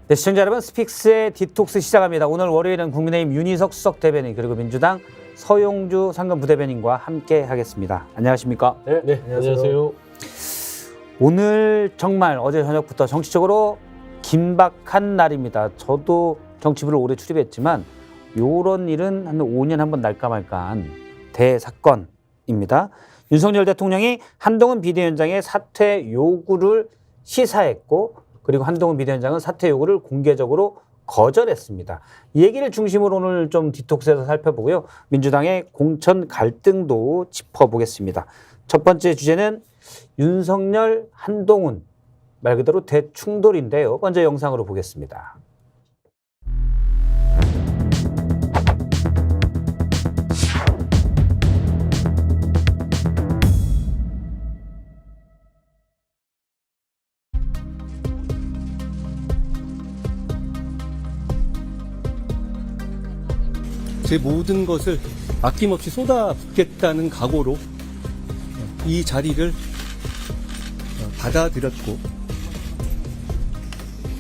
네, 시청자 여러분, 스픽스의 디톡스 시작합니다. 오늘 월요일은 국민의힘 윤희석 수석 대변인 그리고 민주당 서용주 상근 부대변인과 함께 하겠습니다. 안녕하십니까? 네, 안녕하세요. 오늘 정말 어제 저녁부터 정치적으로 긴박한 날입니다. 저도 정치부를 오래 출입했지만 이런 일은 한 5년 한 번 날까 말까한 대사건입니다. 윤석열 대통령이 한동훈 비대위원장의 사퇴 요구를 시사했고, 그리고 한동훈 비대위원장은 사퇴 요구를 공개적으로 거절했습니다. 이 얘기를 중심으로 오늘 좀 디톡스에서 살펴보고요. 민주당의 공천 갈등도 짚어보겠습니다. 첫 번째 주제는 윤석열, 한동훈 말 그대로 대충돌인데요. 먼저 영상으로 보겠습니다. 제 모든 것을 아낌없이 쏟아붓겠다는 각오로 이 자리를 받아들였고,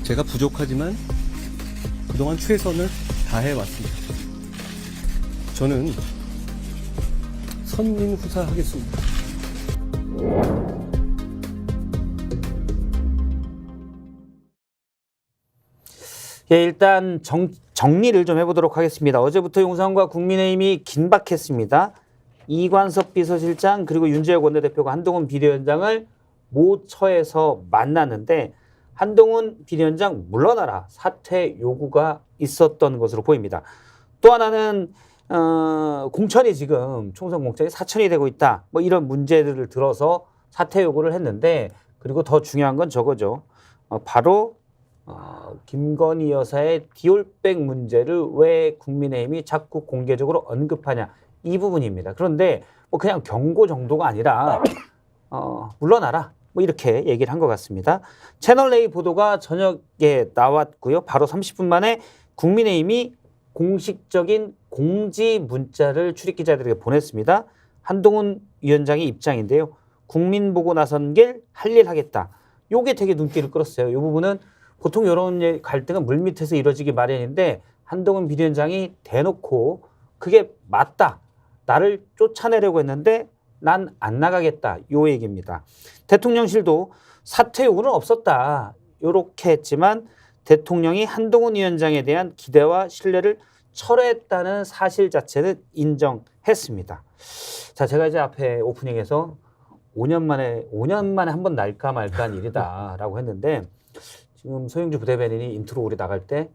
제가 부족하지만 그동안 최선을 다해왔습니다. 저는 선민후사하겠습니다. 예, 일단 정리를 좀 해보도록 하겠습니다. 어제부터 용산과 국민의힘이 긴박했습니다. 이관섭 비서실장 그리고 윤재혁 원내대표가 한동훈 비대위원장을 모처에서 만났는데, 한동훈 비대위원장 물러나라 사퇴 요구가 있었던 것으로 보입니다. 또 하나는 공천이 지금 총선 공천이 사천이 되고 있다, 뭐 이런 문제들을 들어서 사퇴 요구를 했는데, 그리고 더 중요한 건 저거죠. 바로 김건희 여사의 디올백 문제를 왜 국민의힘이 자꾸 공개적으로 언급하냐, 이 부분입니다. 그런데 뭐 그냥 경고 정도가 아니라 물러나라, 뭐 이렇게 얘기를 한 것 같습니다. 채널A 보도가 저녁에 나왔고요. 바로 30분 만에 국민의힘이 공식적인 공지 문자를 출입기자들에게 보냈습니다. 한동훈 위원장의 입장인데요. 국민 보고 나선 길 할 일 하겠다. 요게 되게 눈길을 끌었어요. 이 부분은 보통 이런 갈등은 물밑에서 이루어지기 마련인데, 한동훈 비대위원장이 대놓고 그게 맞다, 나를 쫓아내려고 했는데 난 안 나가겠다, 요 얘기입니다. 대통령실도 사퇴 요구는 없었다, 요렇게 했지만 대통령이 한동훈 위원장에 대한 기대와 신뢰를 철회했다는 사실 자체는 인정했습니다. 자, 제가 이제 앞에 오프닝에서 5년 만에 한 번 날까 말까한 일이다라고 했는데, 지금 서용주 부대변인이 인트로 우리 나갈 때,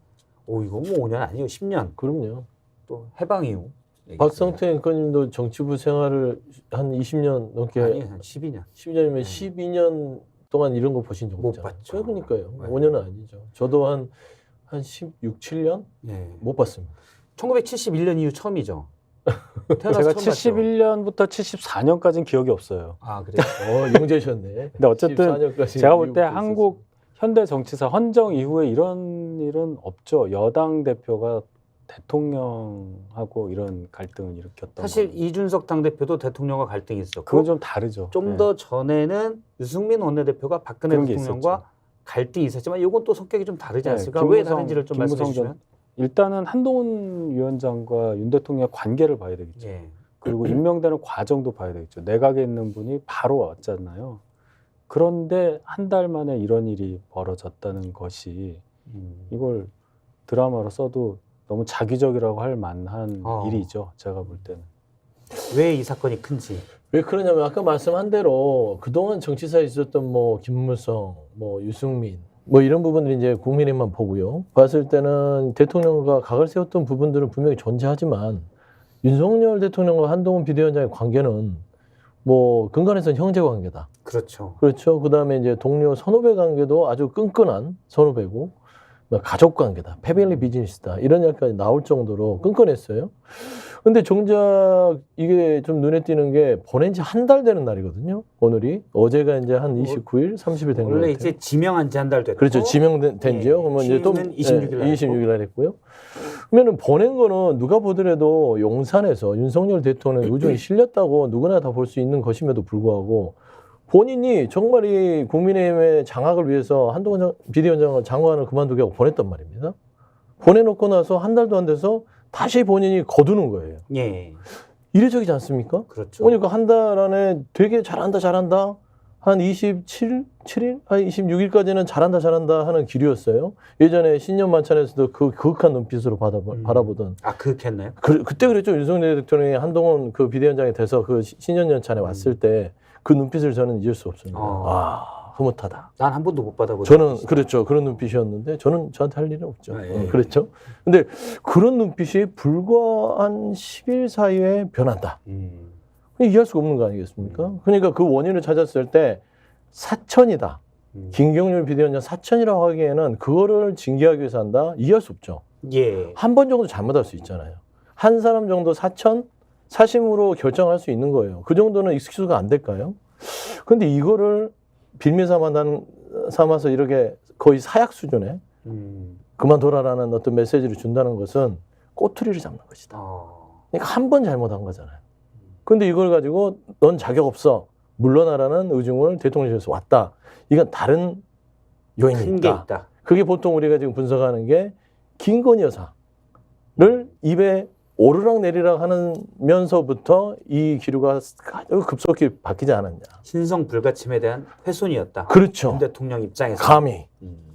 이거 뭐 5년 아니에요, 10년. 그럼요. 또 해방 이후. 박성태 앵커님도 정치부 생활을 한 20년 넘게, 아니, 한 12년. 12년이면 12년 동안 이런 거 보신 적 못 없잖아요. 봤죠. 그러니까요. 네. 5년은 아니죠. 저도 한 16, 7년 네. 못 봤습니다. 1971년 이후 처음이죠. 제가 태어나서 처음 봤죠. 71년부터 74년까지는 기억이 없어요. 아, 그래요? 용재셨네. 근데 어쨌든 14년까지 제가 볼 때 미국에 한국 현대 정치사 헌정 이후에 이런 일은 없죠. 여당 대표가 대통령하고 이런 갈등을 일으켰던 사실 건. 이준석 당대표도 대통령과 갈등이 있었고, 그건 좀 다르죠. 좀 네. 더 전에는 유승민 원내대표가 박근혜 그런 게 대통령과 있었죠. 갈등이 있었지만, 이건 또 성격이 좀 다르지 네, 않습니까? 왜 다른지를 좀 말씀해 김무성 주시면. 일단은 한동훈 위원장과 윤 대통령의 관계를 봐야 되겠죠. 예. 그리고 임명되는 과정도 봐야 되겠죠. 내각에 있는 분이 바로 왔잖아요. 그런데 한 달 만에 이런 일이 벌어졌다는 것이, 이걸 드라마로 써도 너무 자기적이라고 할 만한 일이죠. 제가 볼 때는. 왜 이 사건이 큰지. 왜 그러냐면 아까 말씀한 대로 그동안 정치사에 있었던 뭐 김무성, 뭐 유승민, 뭐 이런 부분들이 이제 국민의힘만 보고요. 봤을 때는 대통령과 각을 세웠던 부분들은 분명히 존재하지만, 윤석열 대통령과 한동훈 비대위원장의 관계는 뭐 근간에서는 형제 관계다. 그렇죠. 그렇죠. 그다음에 이제 동료 선후배 관계도 아주 끈끈한 선후배고, 가족 관계다, 패밀리 비즈니스다, 이런 이야기까지 나올 정도로 끈끈했어요. 근데 정작 이게 좀 눈에 띄는 게 보낸 지 한 달 되는 날이거든요. 오늘이. 어제가 이제 한 29일, 30일 된 거 같아요. 원래 이제 지명한 지 한 달 됐고. 그렇죠. 지명된지요. 예, 그러면 이제 또 취임은 26일 날 26일 날 했고요. 그러면은 보낸 거는 누가 보더라도 용산에서 윤석열 대통령의 우중이 실렸다고 누구나 다 볼 수 있는 것임에도 불구하고 본인이 정말 이 국민의힘의 장악을 위해서 한동훈 비대위원장을 장관을 그만두게 하고 보냈단 말입니다. 보내놓고 나서 한 달도 안 돼서 다시 본인이 거두는 거예요. 예. 이례적이지 않습니까? 그렇죠. 그러니까 한 달 안에 되게 잘한다. 한 27일? 한 26일까지는 잘한다 하는 기류였어요. 예전에 신년 만찬에서도 그 그윽한 눈빛으로 바라보던. 아, 그렇겠나요? 그때 그랬죠. 윤석열 대통령이 한동훈 그 비대위원장이 돼서 그 신년 연찬에 왔을 때 그 눈빛을 저는 잊을 수 없습니다. 아, 흐뭇하다. 난 한 번도 못 받아보죠. 저는 그랬죠. 그런 눈빛이었는데 저는 저한테 할 일은 없죠. 아, 예. 그랬죠. 근데 그런 눈빛이 불과 한 10일 사이에 변한다. 이해할 수가 없는 거 아니겠습니까? 그러니까 그 원인을 찾았을 때 사천이다. 김경률 비대위원장 사천이라고 하기에는 그거를 징계하기 위해서 한다? 이해할 수 없죠. 예. 한 번 정도 잘못할 수 있잖아요. 한 사람 정도 사심으로 결정할 수 있는 거예요. 그 정도는 익스큐즈가 안 될까요? 그런데 이거를 빌미 삼아서 이렇게 거의 사약 수준에 그만둬라라는 어떤 메시지를 준다는 것은 꼬투리를 잡는 것이다. 그러니까 한 번 잘못한 거잖아요. 근데 이걸 가지고 넌 자격 없어. 물러나라는 의중을 대통령실에서 왔다. 이건 다른 요인이 큰 게 있다. 있다. 그게 보통 우리가 지금 분석하는 게 김건희 여사를 입에 오르락 내리락 하면서부터 이 기류가 아주 급속히 바뀌지 않았냐. 신성 불가침에 대한 훼손이었다. 그렇죠. 윤 대통령 입장에서. 감히.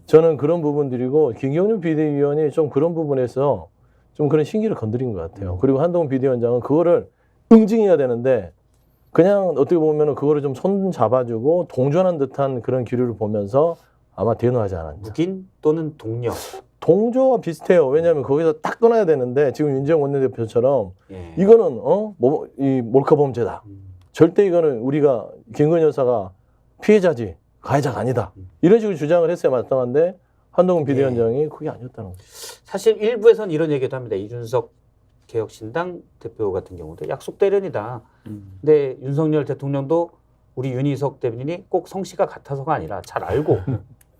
저는 그런 부분들이고 김경률 비대위원이 좀 그런 부분에서 좀 그런 신기를 건드린 것 같아요. 그리고 한동훈 비대위원장은 그거를 응징해야 되는데 그냥 어떻게 보면 그거를 좀 손 잡아주고 동조하는 듯한 그런 기류를 보면서 아마 대응하지 않았냐. 묵인 또는 동료. 동조와 비슷해요. 왜냐하면 거기서 딱 끊어야 되는데 지금 윤재영 원내대표처럼 예. 이거는 이 몰카범죄다. 절대 이거는 우리가 김건희 여사가 피해자지 가해자가 아니다. 이런 식으로 주장을 했어야 마땅한데 한동훈 비대위원장이 그게 아니었다는 거죠. 사실 일부에서는 이런 얘기도 합니다. 이준석 개혁신당 대표 같은 경우도 약속 대련이다. 근데 윤석열 대통령도 우리 윤희석 대변인이 꼭 성씨가 같아서가 아니라 잘 알고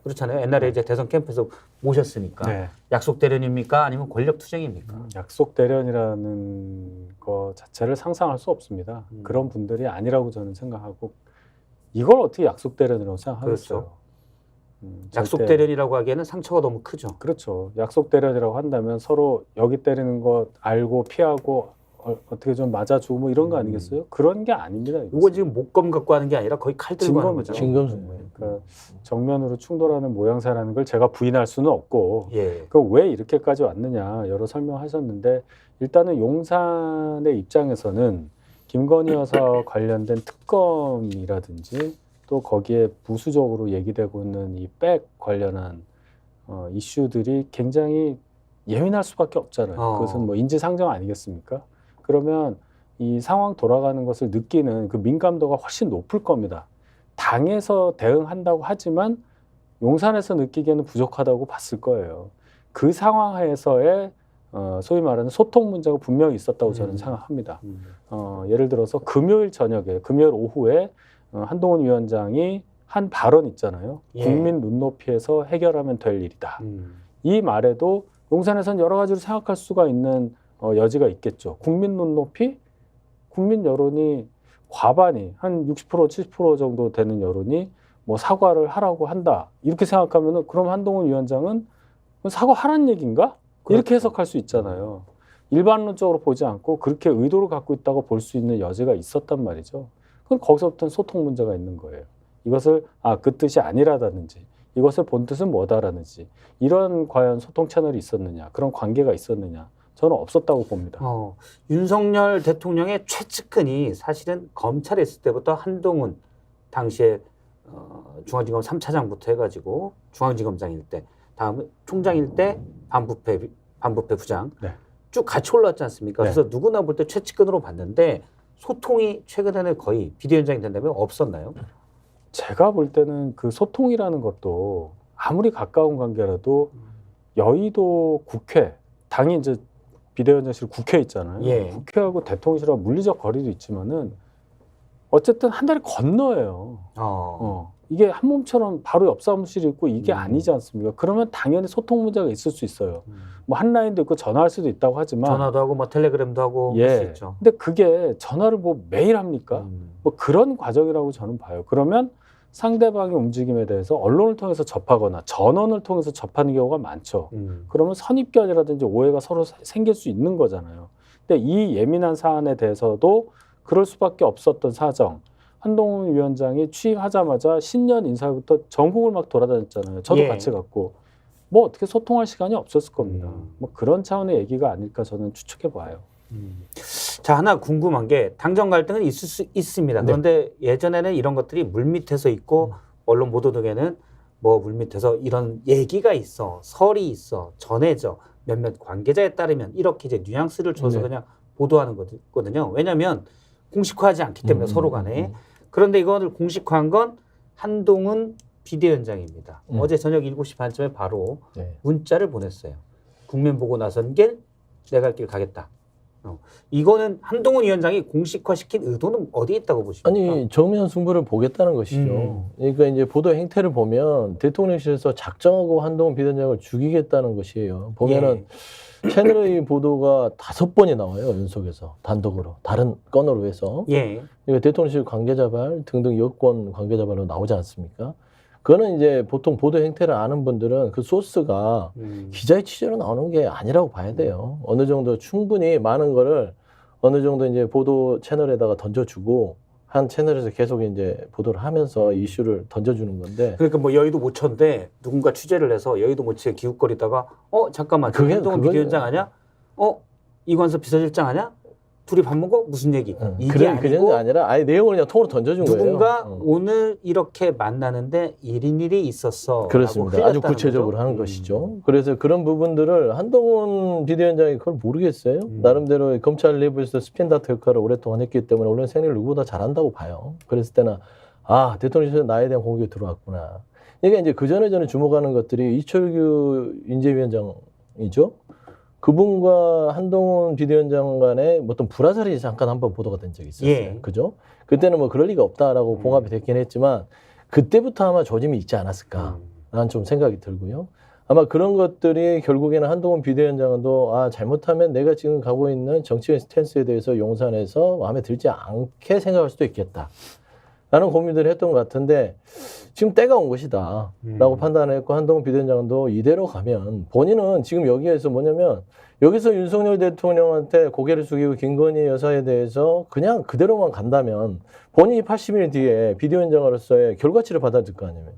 그렇잖아요. 옛날에 이제 대선 캠프에서 모셨으니까 네. 약속 대련입니까? 아니면 권력 투쟁입니까? 약속 대련이라는 거 자체를 상상할 수 없습니다. 그런 분들이 아니라고 저는 생각하고 이걸 어떻게 약속 대련이라고 생각하겠어요? 그렇죠. 약속 절대- 대련이라고 하기에는 상처가 너무 크죠. 그렇죠. 약속 대련이라고 한다면 서로 여기 때리는 거 알고 피하고 어떻게 좀 맞아주고 뭐 이런 거 아니겠어요? 그런 게 아닙니다. 이거 지금 목검 갖고 하는 게 아니라 거의 칼 들고 하는 거죠. 진검승부예요. 그러니까 정면으로 충돌하는 모양새라는 걸 제가 부인할 수는 없고 예. 그 왜 이렇게까지 왔느냐 여러 설명하셨는데 일단은 용산의 입장에서는 김건희 여사 관련된 특검이라든지 또 거기에 부수적으로 얘기되고 있는 이 백 관련한 이슈들이 굉장히 예민할 수밖에 없잖아요. 그것은 뭐 인지상정 아니겠습니까? 그러면 이 상황 돌아가는 것을 느끼는 그 민감도가 훨씬 높을 겁니다. 당에서 대응한다고 하지만 용산에서 느끼기에는 부족하다고 봤을 거예요. 그 상황에서의 소위 말하는 소통 문제가 분명히 있었다고 저는 생각합니다. 예를 들어서 금요일 저녁에, 금요일 오후에 한동훈 위원장이 한 발언 있잖아요. 예. 국민 눈높이에서 해결하면 될 일이다. 이 말에도 용산에서는 여러 가지로 생각할 수가 있는 여지가 있겠죠. 국민 눈높이? 국민 여론이 과반이 한 60%, 70% 정도 되는 여론이 뭐 사과를 하라고 한다. 이렇게 생각하면은 그럼 한동훈 위원장은 사과하라는 얘기인가? 이렇게 해석할 수 있잖아요. 일반론적으로 보지 않고 그렇게 의도를 갖고 있다고 볼 수 있는 여지가 있었단 말이죠. 그럼 거기서부터는 소통 문제가 있는 거예요. 이것을 그 뜻이 아니라다든지 이것을 본 뜻은 뭐다라든지 이런 과연 소통 채널이 있었느냐 그런 관계가 있었느냐 저는 없었다고 봅니다. 윤석열 대통령의 최측근이 사실은 검찰에 있을 때부터 한동훈 당시에 중앙지검 3차장부터 해가지고 중앙지검장일 때 다음에 총장일 때 반부패 부장 네. 쭉 같이 올라왔지 않습니까? 네. 그래서 누구나 볼 때 최측근으로 봤는데 소통이 최근에는 거의 비대위원장이 된다면 없었나요? 제가 볼 때는 그 소통이라는 것도 아무리 가까운 관계라도 여의도 국회 당이 이제 비대위원장실 국회 있잖아요. 예. 국회하고 대통령실하고 물리적 거리도 있지만은 어쨌든 한 다리 건너예요. 이게 한 몸처럼 바로 옆 사무실이 있고 이게 아니지 않습니까? 그러면 당연히 소통 문제가 있을 수 있어요. 뭐 한 라인도 있고 전화할 수도 있다고 하지만 전화도 하고 뭐 텔레그램도 하고 할 수 예. 있죠. 근데 그게 전화를 뭐 매일 합니까? 뭐 그런 과정이라고 저는 봐요. 그러면 상대방의 움직임에 대해서 언론을 통해서 접하거나 전원을 통해서 접하는 경우가 많죠. 그러면 선입견이라든지 오해가 서로 생길 수 있는 거잖아요. 근데 이 예민한 사안에 대해서도 그럴 수밖에 없었던 사정. 한동훈 위원장이 취임하자마자 신년 인사부터 전국을 막 돌아다녔잖아요. 저도 예. 같이 갔고 뭐 어떻게 소통할 시간이 없었을 겁니다. 뭐 그런 차원의 얘기가 아닐까 저는 추측해 봐요. 자, 하나 궁금한 게 당정 갈등은 있을 수 있습니다. 네. 그런데 예전에는 이런 것들이 물밑에서 있고 언론 보도 등에는 뭐 물밑에서 이런 얘기가 있어, 설이 있어, 전해져, 몇몇 관계자에 따르면 이렇게 이제 뉘앙스를 줘서 네. 그냥 보도하는 거거든요. 왜냐하면 공식화하지 않기 때문에 서로 간에. 그런데 이거를 공식화한 건 한동훈 비대위원장입니다. 어제 저녁 7시 반쯤에 바로 네. 문자를 보냈어요. 국면 보고 나선 길 내 갈 길 가겠다. 이거는 한동훈 위원장이 공식화시킨 의도는 어디에 있다고 보십니까? 아니 정면 승부를 보겠다는 것이죠. 그러니까 이제 보도 행태를 보면 대통령실에서 작정하고 한동훈 비대위원장을 죽이겠다는 것이에요. 보면은 채널A 보도가 5번이 나와요. 연속해서 단독으로 다른 건으로 해서. 예. 그러니까 대통령실 관계자발 등등 여권 관계자발로 나오지 않습니까? 그거는 이제 보통 보도 행태를 아는 분들은 그 소스가 기자의 취재로 나오는 게 아니라고 봐야 돼요. 어느 정도 충분히 많은 거를 어느 정도 이제 보도 채널에다가 던져주고 한 채널에서 계속 이제 보도를 하면서 이슈를 던져주는 건데. 그러니까 뭐 여의도 모처인데 누군가 취재를 해서 여의도 모처에 기웃거리다가 잠깐만 그게- 한동훈 그건- 비대위원장 아니야? 이관섭 비서실장 아니야? 둘이 밥 먹어? 무슨 얘기? 이게 그런 게 아니고 아니라 아예 내용을 그냥 통으로 던져준 누군가 거예요. 오늘 이렇게 만났는데 이런 일이 있었어. 그렇습니다. 아주 구체적으로 하는 것이죠. 그래서 그런 부분들을 한동훈 비대위원장이 그걸 모르겠어요. 나름대로 검찰 내부에서 스핀다트 역할을 오랫동안 했기 때문에 언론 생리를 누구보다 잘한다고 봐요. 그랬을 때는 대통령실에서 나에 대한 공격이 들어왔구나. 이게 이제 그 전에 저는 주목하는 것들이 이철규 인재위원장이죠. 그분과 한동훈 비대위원장 간에 어떤 불화설이 잠깐 한번 보도가 된 적이 있었어요. 예. 그죠? 그때는 뭐 그럴 리가 없다라고 봉합이 됐긴 했지만 그때부터 아마 조짐이 있지 않았을까 라는 좀 생각이 들고요. 아마 그런 것들이 결국에는 한동훈 비대위원장도 잘못하면 내가 지금 가고 있는 정치적인 스탠스에 대해서 용산에서 마음에 들지 않게 생각할 수도 있겠다 라는 고민들을 했던 것 같은데 지금 때가 온 것이다 라고 판단을 했고 한동훈 비대위원장도 이대로 가면 본인은 지금 여기에서 뭐냐면 여기서 윤석열 대통령한테 고개를 숙이고 김건희 여사에 대해서 그냥 그대로만 간다면 본인이 80일 뒤에 비대위원장으로서의 결과치를 받아야 될 거 아니에요.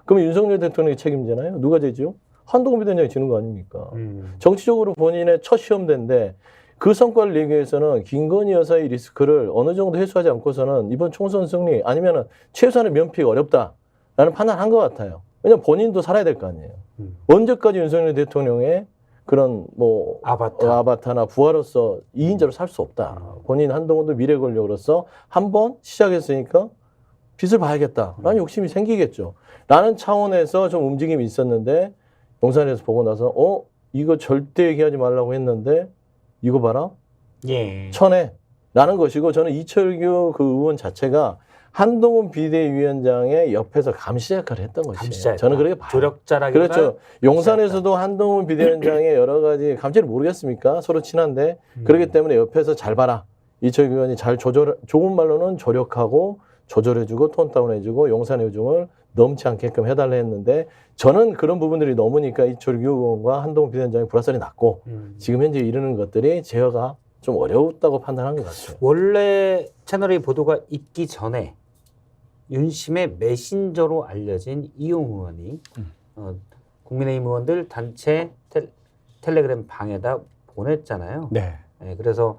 그러면 윤석열 대통령이 책임지나요? 누가 되죠? 한동훈 비대위원장이 지는 거 아닙니까? 정치적으로 본인의 첫 시험대인데 그 성과를 내기 위해서는 김건희 여사의 리스크를 어느 정도 해소하지 않고서는 이번 총선 승리 아니면은 최소한의 면피가 어렵다라는 판단을 한 것 같아요. 왜냐면 본인도 살아야 될 거 아니에요. 언제까지 윤석열 대통령의 그런 뭐 아바타나 부하로서 2인자로 살 수 없다. 본인 한동훈도 미래 권력으로서 한번 시작했으니까 빛을 봐야겠다라는 욕심이 생기겠죠. 라는 차원에서 좀 움직임이 있었는데 용산에서 보고 나서 이거 절대 얘기하지 말라고 했는데 이거 봐라. 예. 천해. 라는 것이고 저는 이철규 그 의원 자체가 한동훈 비대위원장의 옆에서 감시 역할을 했던 것이에요. 감시자였다. 저는 그렇게 봐요. 조력자라기보다 그렇죠. 용산에서도 한동훈 비대위원장의 여러 가지 감시를 모르겠습니까? 서로 친한데 그렇기 때문에 옆에서 잘 봐라. 이철규 의원이 잘 좋은 말로는 조력하고 조절해주고 톤 다운해주고 용산의 요즘을 넘지 않게끔 해달라 했는데 저는 그런 부분들이 넘으니까 이철규 의원과 한동훈 비대위원장의 불화설이 났고 지금 현재 이르는 것들이 제어가 좀 어려웠다고 판단한 것 같아요. 원래 채널A 보도가 있기 전에 윤심의 메신저로 알려진 이용 의원이 국민의힘 의원들 단체 텔레그램 방에다 보냈잖아요. 네. 네, 그래서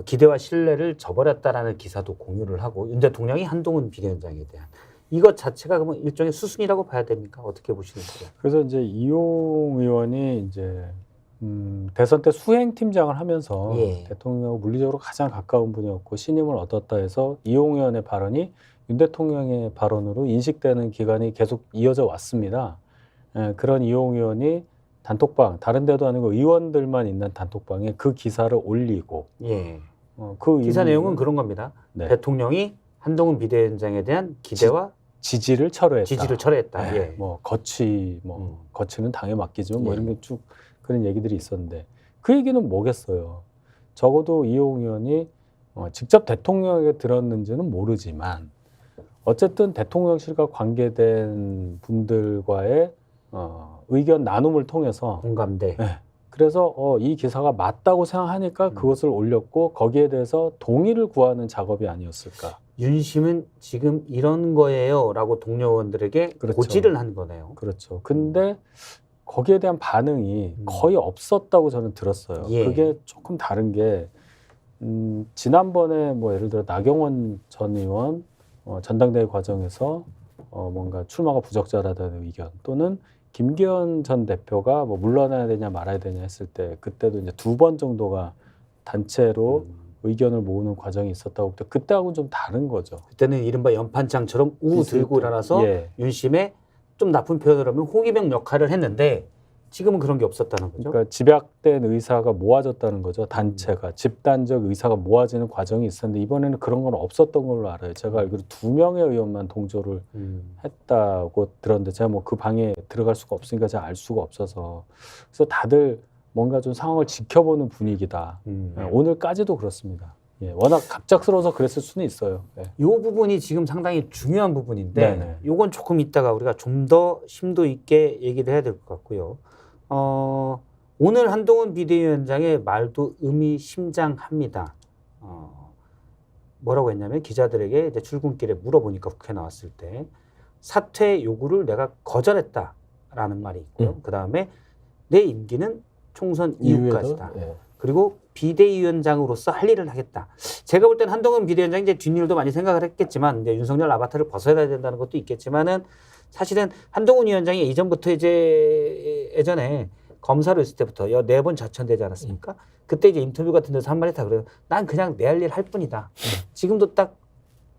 기대와 신뢰를 저버렸다라는 기사도 공유를 하고 윤 대통령이 한동훈 비대위원장에 대한 이것 자체가 그러면 일종의 수순이라고 봐야 됩니까? 어떻게 보시는지요? 그래서 이제 이용 의원이 이제 대선 때 수행팀장을 하면서 대통령하고 물리적으로 가장 가까운 분이었고 신임을 얻었다 해서 이용 의원의 발언이 윤 대통령의 발언으로 인식되는 기간이 계속 이어져 왔습니다. 그런 이용 의원이 단톡방, 다른 데도 아니고 의원들만 있는 단톡방에 그 기사를 올리고 그 기사 내용은 그런 겁니다. 네. 대통령이 한동훈 비대위원장에 대한 기대와 지지를 철회했다. 지지를 철회했다. 네, 예. 뭐 거취, 뭐 거취는 당에 맡기죠. 뭐 예. 이런 게 쭉 그런 얘기들이 있었는데 그 얘기는 뭐겠어요. 적어도 이용 의원이 직접 대통령에게 들었는지는 모르지만 어쨌든 대통령실과 관계된 분들과의 의견 나눔을 통해서 공감대. 네, 그래서 이 기사가 맞다고 생각하니까 그것을 올렸고 거기에 대해서 동의를 구하는 작업이 아니었을까. 윤심은 지금 이런 거예요라고 동료 의원들에게 그렇죠. 고지를 한 거네요. 그렇죠. 근데 거기에 대한 반응이 음. 거의 없었다고 저는 들었어요. 예. 그게 조금 다른 게 지난번에 뭐 예를 들어 나경원 전 의원 전당대회 과정에서 뭔가 출마가 부적절하다는 의견 또는 김기현 전 대표가 뭐 물러나야 되냐 말아야 되냐 했을 때 그때도 이제 2번 정도가 단체로 의견을 모으는 과정이 있었다고 그때하고는 좀 다른 거죠. 그때는 이른바 연판장처럼 우 들고 일어나서 예. 윤심의 좀 나쁜 표현을 하면 홍위병 역할을 했는데 지금은 그런 게 없었다는 거죠. 그러니까 집약된 의사가 모아졌다는 거죠. 단체가 집단적 의사가 모아지는 과정이 있었는데 이번에는 그런 건 없었던 걸로 알아요. 제가 알기로 2명의 의원만 동조를 했다고 들었는데 제가 뭐 그 방에 들어갈 수가 없으니까 제가 알 수가 없어서 그래서 다들 뭔가 좀 상황을 지켜보는 분위기다. 오늘까지도 그렇습니다. 예, 워낙 갑작스러워서 그랬을 수는 있어요. 예. 이 부분이 지금 상당히 중요한 부분인데 네네. 이건 조금 이따가 우리가 좀 더 심도 있게 얘기를 해야 될 것 같고요. 오늘 한동훈 비대위원장의 말도 의미심장합니다. 뭐라고 했냐면 기자들에게 이제 출근길에 물어보니까 국회 나왔을 때 사퇴 요구를 내가 거절했다라는 말이 있고요. 그 다음에 내 임기는 총선 이후까지다. 예. 그리고 비대위원장으로서 할 일을 하겠다. 제가 볼 때는 한동훈 비대위원장이 이제 뒷일도 많이 생각을 했겠지만 이제 윤석열 아바타를 벗어야 된다는 것도 있겠지만은 사실은 한동훈 위원장이 이전부터 이제 예전에 검사로 있을 때부터 4번 자천되지 않았습니까? 그때 이제 인터뷰 같은 데서 한 마디 다 그래요. 난 그냥 내 할 일 할 뿐이다. 지금도 딱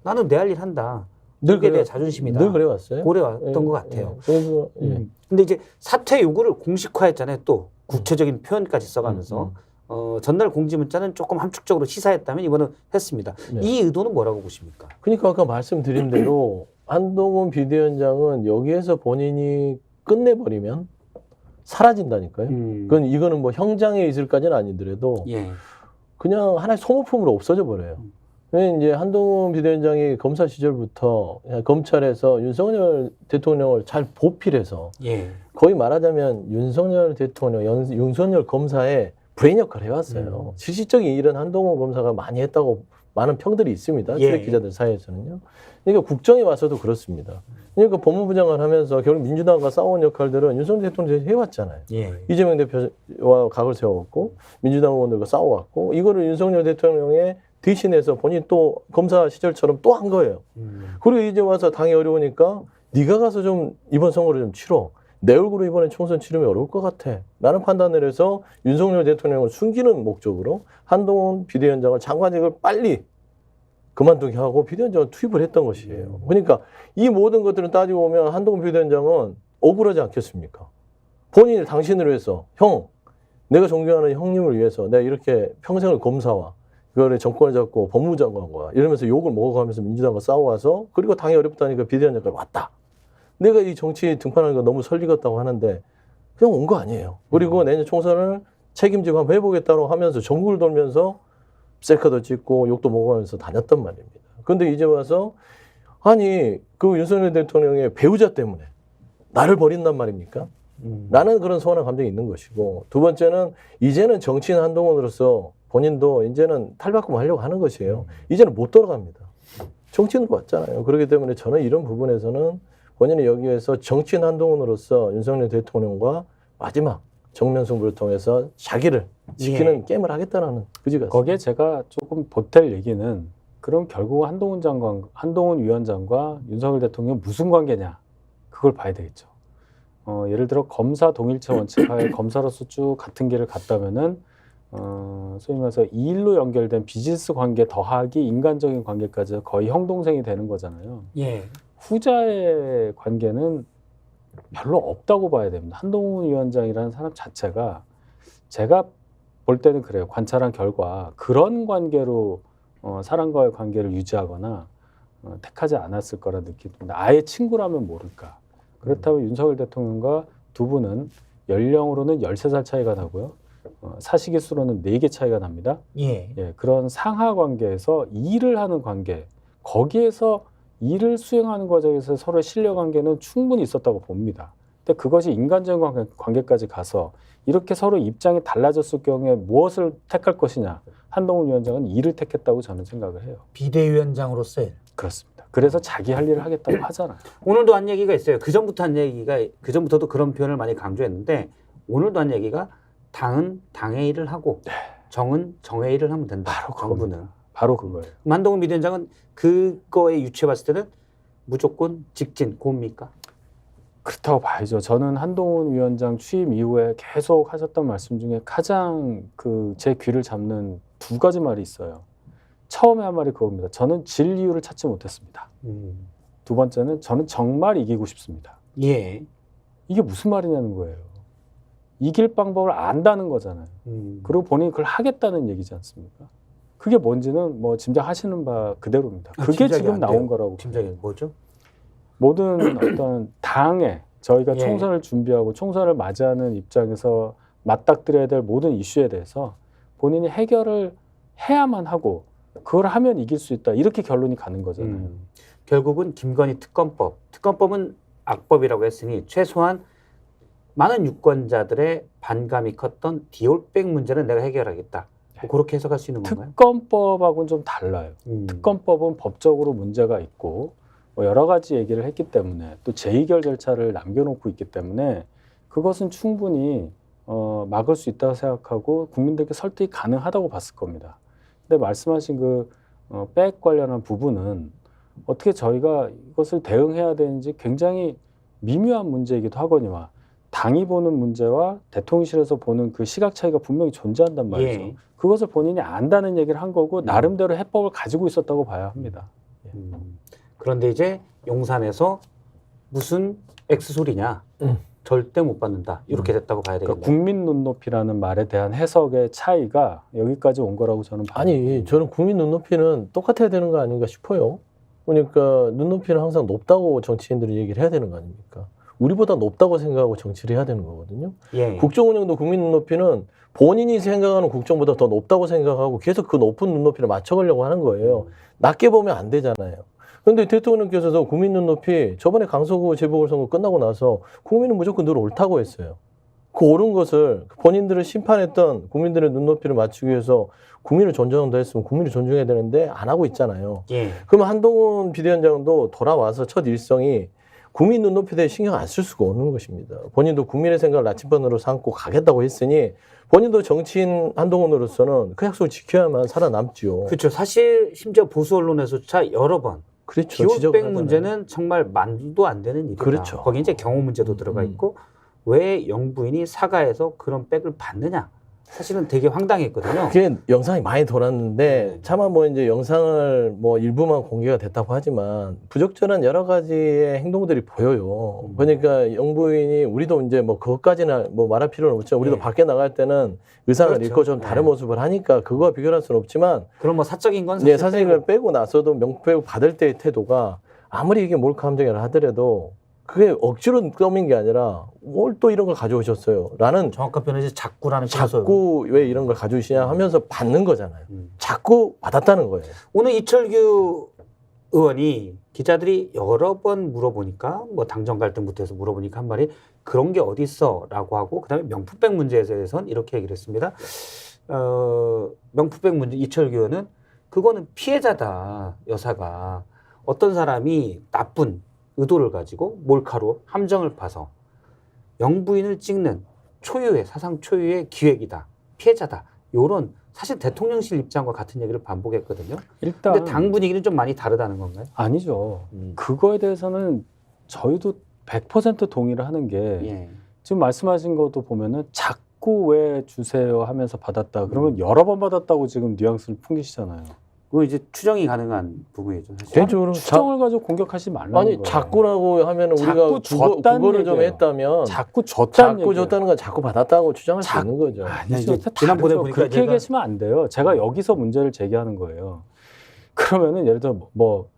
나는 내 할 일 한다. 그게 내 자존심이다. 늘 그래왔어요. 그래왔던 것 같아요. 그래서 근데 이제 사퇴 요구를 공식화했잖아요. 또 구체적인 표현까지 써가면서 전날 공지문자는 조금 함축적으로 시사했다면 이번은 했습니다. 네. 이 의도는 뭐라고 보십니까? 그러니까 아까 말씀드린 대로 한동훈 비대위원장은 여기에서 본인이 끝내버리면 사라진다니까요. 그건 이거는 뭐 형장에 있을까지는 아니더라도 예. 그냥 하나의 소모품으로 없어져 버려요. 왜냐면 이제 한동훈 비대위원장이 검사 시절부터 검찰에서 윤석열 대통령을 잘 보필해서 예. 거의 말하자면 윤석열 대통령, 윤석열 검사의 브레인 역할을 해왔어요. 실질적인 일은 한동훈 검사가 많이 했다고 많은 평들이 있습니다. 예. 출입 기자들 사이에서는요. 그러니까 국정에 와서도 그렇습니다. 그러니까 법무부 장관 하면서 결국 민주당과 싸운 역할들은 윤석열 대통령이 해왔잖아요. 예. 이재명 대표와 각을 세워왔고 민주당 의원들과 싸워왔고 이거를 윤석열 대통령의 대신해서 본인 또 검사 시절처럼 또 한 거예요. 그리고 이제 와서 당이 어려우니까 네가 가서 좀 이번 선거를 좀 치러. 내 얼굴로 이번에 총선 치르면 어려울 것 같아. 라는 판단을 해서 윤석열 대통령을 숨기는 목적으로 한동훈 비대위원장을 장관직을 빨리 그만두게 하고 비대위원장을 투입을 했던 것이에요. 그러니까 이 모든 것들을 따지고 보면 한동훈 비대위원장은 억울하지 않겠습니까? 본인이 당신을 위해서 형, 내가 존경하는 형님을 위해서 내가 이렇게 평생을 검사와 그거를 정권을 잡고 법무부 장관과 이러면서 욕을 먹어가면서 민주당과 싸워와서 그리고 당이 어렵다니까 비대위원장까지 왔다. 내가 이 정치 등판하는 거 너무 설리겠다고 하는데 그냥 온 거 아니에요. 그리고 내년 총선을 책임지고 한번 해보겠다고 하면서 전국을 돌면서 셀카도 찍고 욕도 먹으면서 다녔단 말입니다. 그런데 이제 와서 아니 그 윤석열 대통령의 배우자 때문에 나를 버린단 말입니까? 라는 그런 서운한 감정이 있는 것이고 두 번째는 이제는 정치인 한동훈으로서 본인도 이제는 탈바꿈하려고 하는 것이에요. 이제는 못 돌아갑니다. 정치인으로 왔잖아요. 그렇기 때문에 저는 이런 부분에서는 본인이 여기에서 정치인 한동훈으로서 윤석열 대통령과 마지막 정면 승부를 통해서 자기를 지키는 게임을 하겠다는 의지가 있습니다. 거기에 제가 조금 보탤 얘기는 그럼 결국 한동훈 위원장과 윤석열 대통령 무슨 관계냐 그걸 봐야 되겠죠. 예를 들어 검사 동일체 원칙하에 검사로서 쭉 같은 길을 갔다면은 소위 말해서 이 일로 연결된 비즈니스 관계 더하기 인간적인 관계까지 거의 형 동생이 되는 거잖아요. 예. 후자의 관계는 별로 없다고 봐야 됩니다. 한동훈 위원장이라는 사람 자체가 제가 볼 때는 그래요. 관찰한 결과 그런 관계로 사람과의 관계를 유지하거나 택하지 않았을 거라 느낍니다. 아예 친구라면 모를까. 그렇다면 윤석열 대통령과 두 분은 연령으로는 13살 차이가 나고요. 사시기수로는 4개 차이가 납니다. 예. 예, 그런 상하 관계에서 일을 하는 관계, 거기에서 일을 수행하는 과정에서 서로의 신뢰 관계는 충분히 있었다고 봅니다. 근데 그것이 인간적인 관계까지 가서 이렇게 서로 입장이 달라졌을 경우에 무엇을 택할 것이냐. 한동훈 위원장은 일을 택했다고 저는 생각을 해요. 비대위원장으로서의 그렇습니다. 그래서 자기 할 일을 하겠다고 하잖아요. 오늘도 한 얘기가 있어요. 그 전부터도 그런 표현을 많이 강조했는데 오늘도 한 얘기가 당은 당의 일을 하고 정은 정의 일을 하면 된다. 바로 정부는. 그겁니다. 바로 그거예요. 그럼 한동훈 비대위원장은 그거에 유추해봤을 때는 무조건 직진 고입니까? 그렇다고 봐야죠. 저는 한동훈 위원장 취임 이후에 계속 하셨던 말씀 중에 가장 제 귀를 잡는 2가지 말이 있어요. 처음에 한 말이 그겁니다. 저는 질 이유를 찾지 못했습니다. 2번째는 저는 정말 이기고 싶습니다. 예. 이게 무슨 말이냐는 거예요. 이길 방법을 안다는 거잖아요. 그리고 본인이 그걸 하겠다는 얘기지 않습니까? 그게 뭔지는 뭐 짐작하시는 바 그대로입니다. 그게 짐작이 지금 안 나온 돼요. 거라고. 짐작이 뭐죠? 모든 어떤 당에 저희가 예. 총선을 준비하고 총선을 맞이하는 입장에서 맞닥뜨려야 될 모든 이슈에 대해서 본인이 해결을 해야만 하고 그걸 하면 이길 수 있다. 이렇게 결론이 가는 거잖아요. 결국은 김건희 특검법은 악법이라고 했으니 최소한 많은 유권자들의 반감이 컸던 디올백 문제는 내가 해결하겠다. 뭐 그렇게 해석할 수 있는 건가요? 특검법하고는 좀 달라요. 특검법은 법적으로 문제가 있고 뭐 여러 가지 얘기를 했기 때문에 또 재의결 절차를 남겨놓고 있기 때문에 그것은 충분히 막을 수 있다고 생각하고 국민들께 설득이 가능하다고 봤을 겁니다. 근데 말씀하신 백 관련한 부분은 어떻게 저희가 이것을 대응해야 되는지 굉장히 미묘한 문제이기도 하거니와 당이 보는 문제와 대통령실에서 보는 그 시각 차이가 분명히 존재한단 말이죠. 예. 그것을 본인이 안다는 얘기를 한 거고 나름대로 해법을 가지고 있었다고 봐야 합니다. 그런데 이제 용산에서 무슨 X소리냐. 절대 못 받는다. 이렇게 됐다고 봐야 되겠네요. 그러니까 국민 눈높이라는 말에 대한 해석의 차이가 여기까지 온 거라고 저는 봐요. 아니, 저는 국민 눈높이는 똑같아야 되는 거 아닌가 싶어요. 그러니까 눈높이는 항상 높다고 정치인들이 얘기를 해야 되는 거 아닙니까? 우리보다 높다고 생각하고 정치를 해야 되는 거거든요. 예. 국정 운영도 국민 눈높이는 본인이 생각하는 국정보다 더 높다고 생각하고 계속 그 높은 눈높이를 맞춰가려고 하는 거예요. 낮게 보면 안 되잖아요. 그런데 대통령께서도 국민 눈높이 저번에 강서구 재보궐선거 끝나고 나서 국민은 무조건 늘 옳다고 했어요. 그 옳은 것을 본인들을 심판했던 국민들의 눈높이를 맞추기 위해서 국민을 존중한다 했으면 국민을 존중해야 되는데 안 하고 있잖아요. 예. 그러면 한동훈 비대위원장도 돌아와서 첫 일성이 국민 눈높이에 대해 신경 안 쓸 수가 없는 것입니다. 본인도 국민의 생각을 나침반으로 삼고 가겠다고 했으니 본인도 정치인 한동훈으로서는 그 약속을 지켜야만 살아남지요. 그렇죠. 사실 심지어 보수 언론에서조차 여러 번 그렇죠. 디올백 문제는 정말 말도 안 되는 일이다. 그렇죠. 거기 이제 경호 문제도 들어가 있고 왜 영부인이 사가에서 그런 백을 받느냐. 사실은 되게 황당했거든요. 그게 영상이 많이 돌았는데 차마 뭐 이제 영상을 뭐 일부만 공개가 됐다고 하지만 부적절한 여러 가지의 행동들이 보여요. 그러니까 영부인이 우리도 이제 뭐 그것까지는 뭐 말할 필요는 없죠. 우리도 네. 밖에 나갈 때는 의상을 그렇죠. 입고 좀 다른 네. 모습을 하니까 그거와 비교할 수는 없지만 그럼 뭐 사적인 건 사실 네, 사진을 빼고 나서도 명패 받을 때의 태도가 아무리 이게 몰카 함정이라 하더라도 그게 억지로 떠민 게 아니라 뭘 또 이런 걸 가져오셨어요 라는 정확한 표현은 이제 자꾸라는 자꾸 왜 이런 걸 가져오시냐 하면서 받는 거잖아요. 자꾸 받았다는 거예요. 오늘 이철규 의원이 기자들이 여러 번 물어보니까 뭐 당정 갈등부터 해서 물어보니까 한 말이 그런 게 어디 있어라고 하고 그다음에 명품백 문제에 대해서는 이렇게 얘기를 했습니다. 명품백 문제 이철규 의원은 그거는 피해자다. 여사가 어떤 사람이 나쁜 의도를 가지고 몰카로 함정을 파서 영부인을 찍는 초유의 사상 초유의 기획이다. 피해자다. 요런 사실 대통령실 입장과 같은 얘기를 반복했거든요. 일단 근데 당 분위기는 좀 많이 다르다는 건가요? 아니죠. 그거에 대해서는 저희도 100% 동의를 하는 게 예. 지금 말씀하신 것도 보면은 자꾸 왜 주세요 하면서 받았다. 그러면 여러 번 받았다고 지금 뉘앙스를 풍기시잖아요. 그거 이제 추정이 가능한 부분이죠. 사실. 개인적으로 추정을 가지고 공격하지 말라는 아니 거예요. 자꾸라고 하면은 자꾸 우리가 줬다는 그거를 좀 얘기예요. 했다면 자꾸 줬다는 자꾸 줬다는 건 자꾸 받았다고 주장할 수 있는 거죠. 이제 아니죠. 지난번에 보니까 그렇게 제가- 얘기하시면 안 돼요. 제가 여기서 문제를 제기하는 거예요. 그러면은 예를 들어 뭐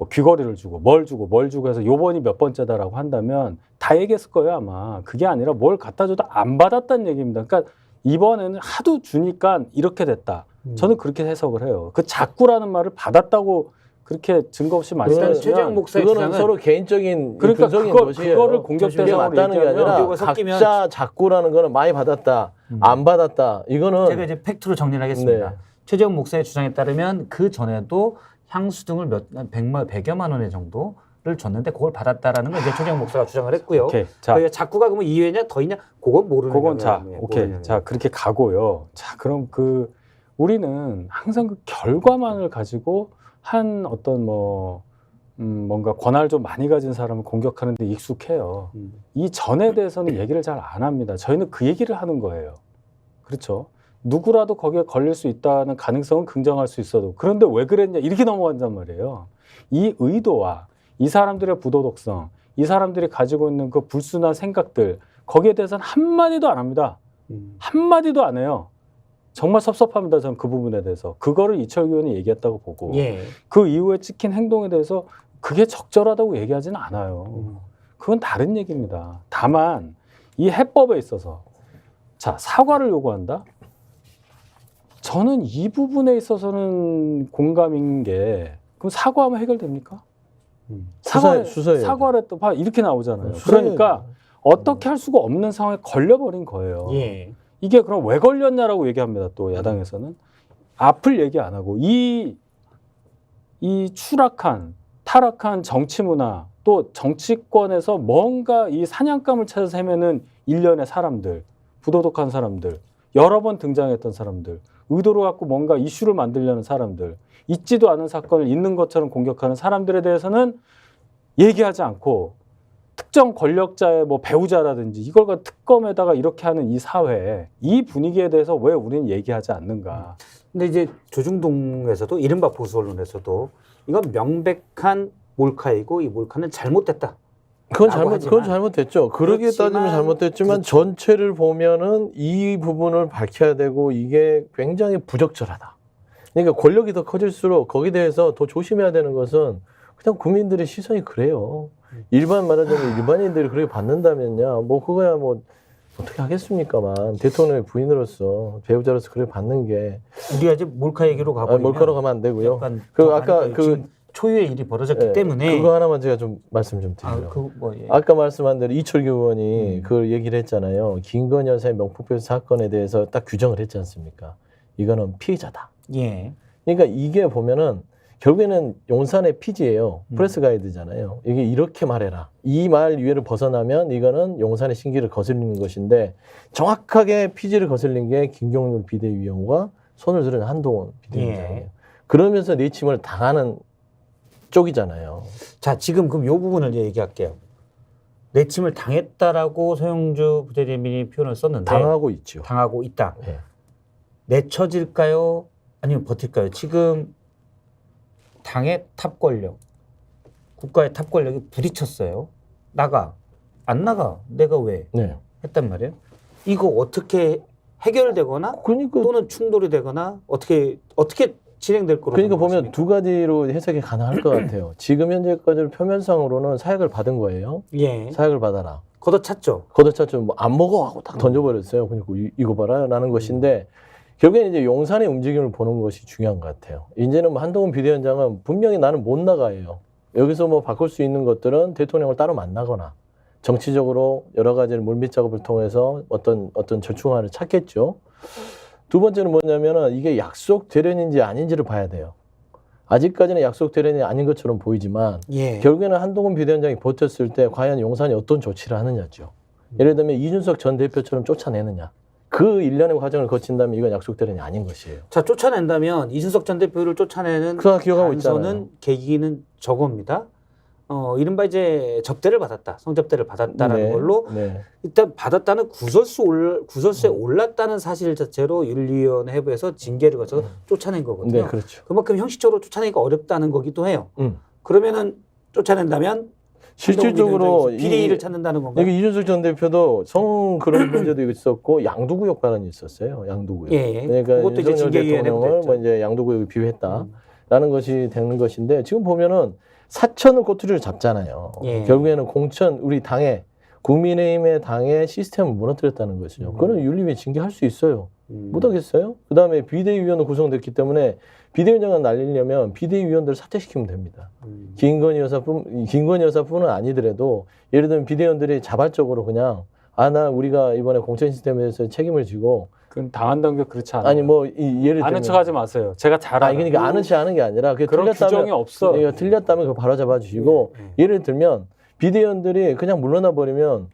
뭐 귀걸이를 주고 뭘 주고 해서 요번이 몇 번째다라고 한다면 다 얘기했을 거예요 아마. 그게 아니라 뭘 갖다 줘도 안 받았다는 얘기입니다. 그러니까 이번에는 하도 주니까 이렇게 됐다. 저는 그렇게 해석을 해요. 그 자꾸라는 말을 받았다고 그렇게 증거 없이 최재형 말씀하시면 목사의 그거는 주장은 서로 개인적인 그러니까 분석인 그걸 것이에요. 공격 이게 대상으로 맞다는 게 얘기하면 아니라 이거 섞이면 각자 자꾸라는 거는 많이 받았다, 안 받았다. 이거는 제가 이제 팩트로 정리를 하겠습니다. 네. 최재형 목사의 주장에 따르면 그 전에도 향수 등을 100여만 원 정도를 줬는데 그걸 받았다라는 걸 이제 최재형 목사가 주장을 했고요. 오케이. 자, 그러니까 자꾸가 그러면 2회냐 더 있냐 그건 모르는 그건 자, 거예요. 오케이. 모르는 자, 그렇게 가고요. 자, 그럼 우리는 항상 그 결과만을 가지고 한 어떤 뭔가 권한을 좀 많이 가진 사람을 공격하는데 익숙해요. 이 전에 대해서는 얘기를 잘 안 합니다. 저희는 그 얘기를 하는 거예요. 그렇죠? 누구라도 거기에 걸릴 수 있다는 가능성은 긍정할 수 있어도 그런데 왜 그랬냐 이렇게 넘어간단 말이에요. 이 의도와 이 사람들의 부도덕성, 이 사람들이 가지고 있는 그 불순한 생각들 거기에 대해서는 한마디도 안 합니다. 한마디도 안 해요. 정말 섭섭합니다. 저는 그 부분에 대해서. 그거를 이철규 의원이 얘기했다고 보고 예. 그 이후에 찍힌 행동에 대해서 그게 적절하다고 얘기하지는 않아요. 그건 다른 얘기입니다. 다만 이 해법에 있어서 자 사과를 요구한다? 저는 이 부분에 있어서는 공감인 게 그럼 사과하면 해결됩니까? 수사해야죠. 사과를 또 이렇게 나오잖아요. 수사해야죠. 그러니까 어떻게 할 수가 없는 상황에 걸려버린 거예요. 예. 이게 그럼 왜 걸렸냐라고 얘기합니다. 또 야당에서는 앞을 얘기 안 하고 이 추락한 타락한 정치 문화 또 정치권에서 뭔가 이 사냥감을 찾아서 헤매는 일련의 사람들, 부도덕한 사람들, 여러 번 등장했던 사람들, 의도를 갖고 뭔가 이슈를 만들려는 사람들, 있지도 않은 사건을 있는 것처럼 공격하는 사람들에 대해서는 얘기하지 않고 특정 권력자의 배우자라든지 이걸 갖고 특검에다가 이렇게 하는 이 사회, 이 분위기에 대해서 왜 우리는 얘기하지 않는가? 근데 이제 조중동에서도 이른바 보수 언론에서도 이건 명백한 몰카이고 이 몰카는 잘못됐다. 그건 잘못됐죠. 그러기에 따지면 잘못됐지만 그렇죠. 전체를 보면은 이 부분을 밝혀야 되고 이게 굉장히 부적절하다. 그러니까 권력이 더 커질수록 거기에 대해서 더 조심해야 되는 것은 그냥 국민들의 시선이 그래요. 말하자면 일반인들이 그렇게 받는다면요. 그거야 어떻게 하겠습니까만 대통령의 부인으로서 배우자로서 그렇게 받는 게 우리가 이제 몰카 얘기로 가보면 몰카로 가면 안 되고요. 약간 아까 지금 초유의 일이 벌어졌기 때문에 그거 하나만 제가 좀 말씀 좀 드리려고. 예. 아까 말씀한 대로 이철규 의원이 그 얘기를 했잖아요. 김건희 여사의 명품백 사건에 대해서 딱 규정을 했지 않습니까? 이거는 피의자다. 예. 그러니까 이게 보면은 결국에는 용산의 피지예요. 프레스 가이드잖아요. 이게 이렇게 말해라. 이 말 위에를 벗어나면 이거는 용산의 신기를 거슬리는 것인데 정확하게 피지를 거슬린 게 김경률 비대위원과 손을 들은 한동훈 비대위원장이에요. 예. 그러면서 내침을 당하는 쪽이잖아요. 자, 지금 그럼 요 부분을 이제 얘기할게요. 내침을 당했다라고 서영주 부대변인이 표현을 썼는데 당하고 있죠. 당하고 있다. 네. 내쳐질까요? 아니면 버틸까요? 지금 당의 탑 권력, 국가의 탑 권력이 부딪혔어요. 나가. 안 나가. 내가 왜? 네. 했단 말이에요. 이거 어떻게 해결되거나 그러니까 또는 충돌이 되거나 어떻게 진행될 거로 보면 생각하십니까? 두 가지로 해석이 가능할 것 같아요. 지금 현재까지 표면상으로는 사약을 받은 거예요. 예. 사약을 받아라. 걷어찼죠. 걷어찼죠. 안 먹어 하고 딱 던져버렸어요. 그러니까 이거 봐라 라는 것인데 결국에는 이제 용산의 움직임을 보는 것이 중요한 것 같아요. 이제는 한동훈 비대위원장은 분명히 나는 못 나가요. 여기서 바꿀 수 있는 것들은 대통령을 따로 만나거나 정치적으로 여러 가지를 물밑 작업을 통해서 어떤 절충안을 찾겠죠. 두 번째는 뭐냐면은 이게 약속 대련인지 아닌지를 봐야 돼요. 아직까지는 약속 대련이 아닌 것처럼 보이지만 예. 결국에는 한동훈 비대위원장이 버텼을 때 과연 용산이 어떤 조치를 하느냐죠. 예를 들면 이준석 전 대표처럼 쫓아내느냐. 그 일련의 과정을 거친다면 이건 약속 대련이 아닌 것이에요. 자, 쫓아낸다면 이준석 전 대표를 쫓아내는 그거 기억하고 단서는 있잖아요. 계기는 저겁니다. 이른바 이제 접대를 받았다, 성접대를 받았다라는 네, 걸로 네. 일단 받았다는 구설수에 올랐다는 사실 자체로 윤리위원회 해부에서 징계를 거쳐서 쫓아낸 거거든요. 네, 그렇죠. 그만큼 형식적으로 쫓아내기가 어렵다는 거기도 해요. 그러면은 쫓아낸다면 실질적으로 비리를 찾는다는 건가요? 이게 이준석 전 대표도 성 그런 문제도 있었고 양도구역 발언이 있었어요. 양도구역. 예. 그러니까 그것도 이제 윤석열 징계위원회 대통령을 됐죠. 이제 양도구역에 비유했다라는 것이 되는 것인데 지금 보면은 사천을 꼬투리를 잡잖아요. 예. 결국에는 공천 우리 당의 국민의힘의 당의 시스템을 무너뜨렸다는 것이죠. 그거는 윤리위 징계할 수 있어요. 못하겠어요? 그 다음에 비대위원으로 구성됐기 때문에 비대위원장을 날리려면 비대위원들을 사퇴시키면 됩니다. 김건희 여사뿐은 아니더라도 예를 들면 비대위원들이 자발적으로 그냥 나 우리가 이번에 공천 시스템에 대해서 책임을 지고 그건 당한 당규 그렇지 않아요. 아니 뭐 예를 들면 아는 척하지 마세요. 제가 잘 알아요. 그러니까 아는 체 하는 게 아니라 그런 규정이 없어. 틀렸다면 그거 바로 잡아주시고 예를 들면 비대위원들이 그냥 물러나 버리면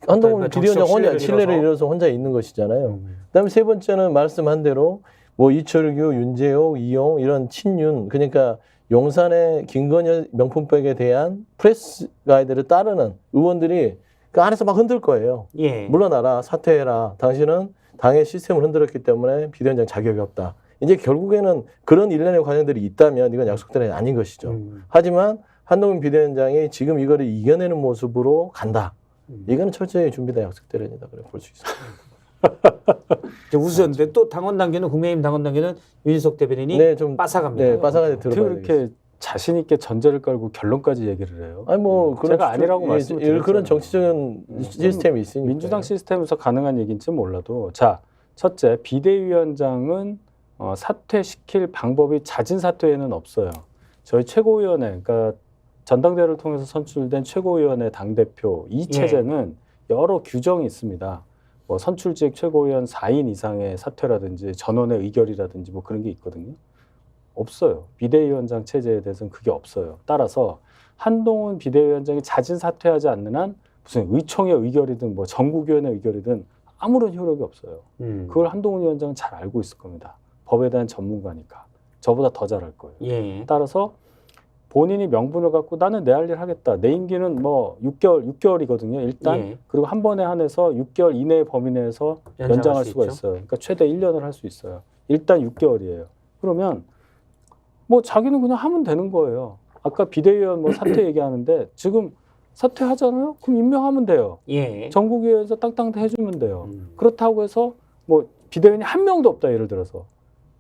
한동훈 비대위원장 혼자 신뢰를 잃어서 혼자 있는 것이잖아요. 그다음에 세 번째는 말씀한 대로 뭐 이철규, 윤재호, 이용 이런 친윤 그러니까 용산의 김건희 명품백에 대한 프레스 가이드를 따르는 의원들이 그 안에서 막 흔들 거예요. 예. 물러나라, 사퇴해라. 당신은 당의 시스템을 흔들었기 때문에 비대위원장 자격이 없다. 이제 결국에는 그런 일련의 과정들이 있다면 이건 약속대로 아닌 것이죠. 하지만 한동훈 비대위원장이 지금 이거를 이겨내는 모습으로 간다. 이거는 철저히 준비된 약속대로이다. 그래 볼 수 있습니다. 웃으셨는데 또 당원 당규는 국민의힘 당원 당규는 윤희석 대변인이 네, 좀 빠삭합니다. 네, 빠삭하게 어떻게 들어봐야 그렇게 되겠어요. 자신 있게 전제를 깔고 결론까지 얘기를 해요. 아니 뭐 그런 제가 아니라고 말씀드렸잖아요. 그런 정치적인 시스템이 있으니까. 민주당 시스템에서 가능한 얘기인지 몰라도 자 첫째 비대위원장은 사퇴시킬 방법이 잦은 사퇴에는 없어요. 저희 최고위원회 그러니까 전당대회를 통해서 선출된 최고위원회 당대표 이 체제는 여러 규정이 있습니다. 뭐 선출직 최고위원 4인 이상의 사퇴라든지 전원의 의결이라든지 뭐 그런 게 있거든요. 없어요. 비대위원장 체제에 대해서는 그게 없어요. 따라서 한동훈 비대위원장이 잦은 사퇴하지 않는 한 무슨 의총의 의결이든 뭐 전국위원회 의결이든 아무런 효력이 없어요. 그걸 한동훈 위원장은 잘 알고 있을 겁니다. 법에 대한 전문가니까. 저보다 더 잘 알 거예요. 예. 따라서 본인이 명분을 갖고 나는 내 할 일 하겠다. 내 임기는 뭐 6개월이거든요. 일단. 예. 그리고 한 번에 한해서 6개월 이내의 범위 내에서 연장할 수가 있어요. 그러니까 최대 1년을 할 수 있어요. 일단 6개월이에요. 그러면 뭐 자기는 그냥 하면 되는 거예요. 아까 비대위원 뭐 사퇴 얘기하는데 지금 사퇴하잖아요. 그럼 임명하면 돼요. 예. 전국위원회에서 땅땅 해주면 돼요. 그렇다고 해서 뭐 비대위원이 한 명도 없다 예를 들어서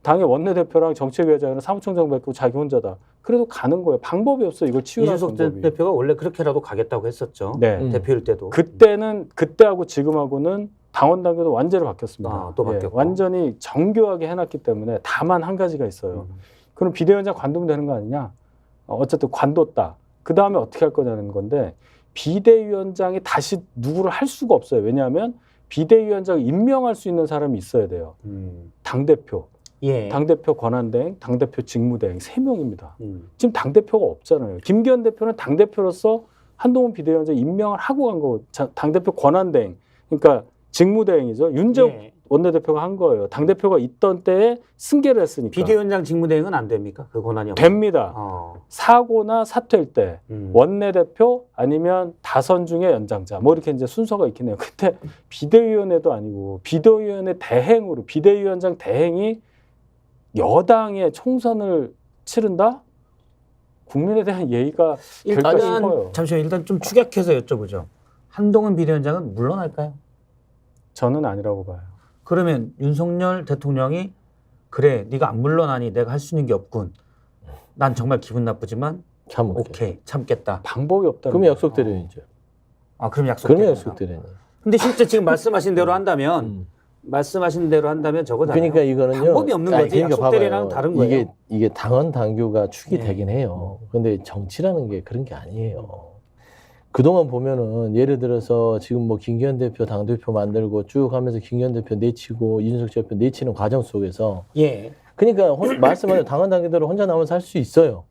당의 원내대표랑 정책위원장이랑 사무총장 뵙고 자기 혼자다. 그래도 가는 거예요. 방법이 없어 이걸 치유할 이준석 방법이. 대표가 원래 그렇게라도 가겠다고 했었죠. 네. 대표일 때도. 그때하고 지금하고는 당원 당규도 완전히 바뀌었습니다. 아, 또 바뀌었고. 완전히 정교하게 해놨기 때문에 다만 한 가지가 있어요. 그럼 비대위원장 관두면 되는 거 아니냐? 어쨌든 관뒀다. 그 다음에 어떻게 할 거냐는 건데 비대위원장이 다시 누구를 할 수가 없어요. 왜냐하면 비대위원장을 임명할 수 있는 사람이 있어야 돼요. 당대표. 예. 당대표 권한대행, 당대표 직무대행 3명입니다. 지금 당대표가 없잖아요. 김기현 대표는 당대표로서 한동훈 비대위원장 임명을 하고 간 거고 당대표 권한대행, 그러니까 직무대행이죠. 윤재욱 예. 원내대표가 한 거예요. 당대표가 있던 때에 승계를 했으니까. 비대위원장 직무대행은 안 됩니까? 그 권한이 없 됩니다. 사고나 사퇴일 때 원내대표 아니면 다선 중에 연장자 뭐 이렇게 이제 순서가 있긴 해요. 그때 비대위원회도 아니고 비대위원회 대행으로 비대위원장 대행이 여당의 총선을 치른다? 국민에 대한 예의가 될까 싶어요. 잠시만 일단 좀 축약해서 여쭤보죠. 한동훈 비대위원장은 물러날까요? 저는 아니라고 봐요. 그러면 윤석열 대통령이 그래 네가 안 물러나니 내가 할 수 있는 게 없군. 난 정말 기분 나쁘지만 참을게. 오케이 참겠다. 방법이 없다는 그러면 거예요. 약속대로이죠. 아 그럼 약속. 그러면 약속대로니. 근데 실제 지금 말씀하신 대로 한다면 저거잖아요. 그러니까 이거는요. 방법이 없는 거지. 그러니까 약속대로랑 봐봐요. 다른 거예요. 이게 당헌 당규가 축이 네. 되긴 해요. 근데 정치라는 게 그런 게 아니에요. 그동안 보면은 예를 들어서 지금 뭐 김기현 대표 당대표 만들고 쭉 하면서 김기현 대표 내치고 이준석 대표 내치는 과정 속에서 예. 그러니까 말씀하신 당헌 당규대로 혼자 남아서 할 수 있어요.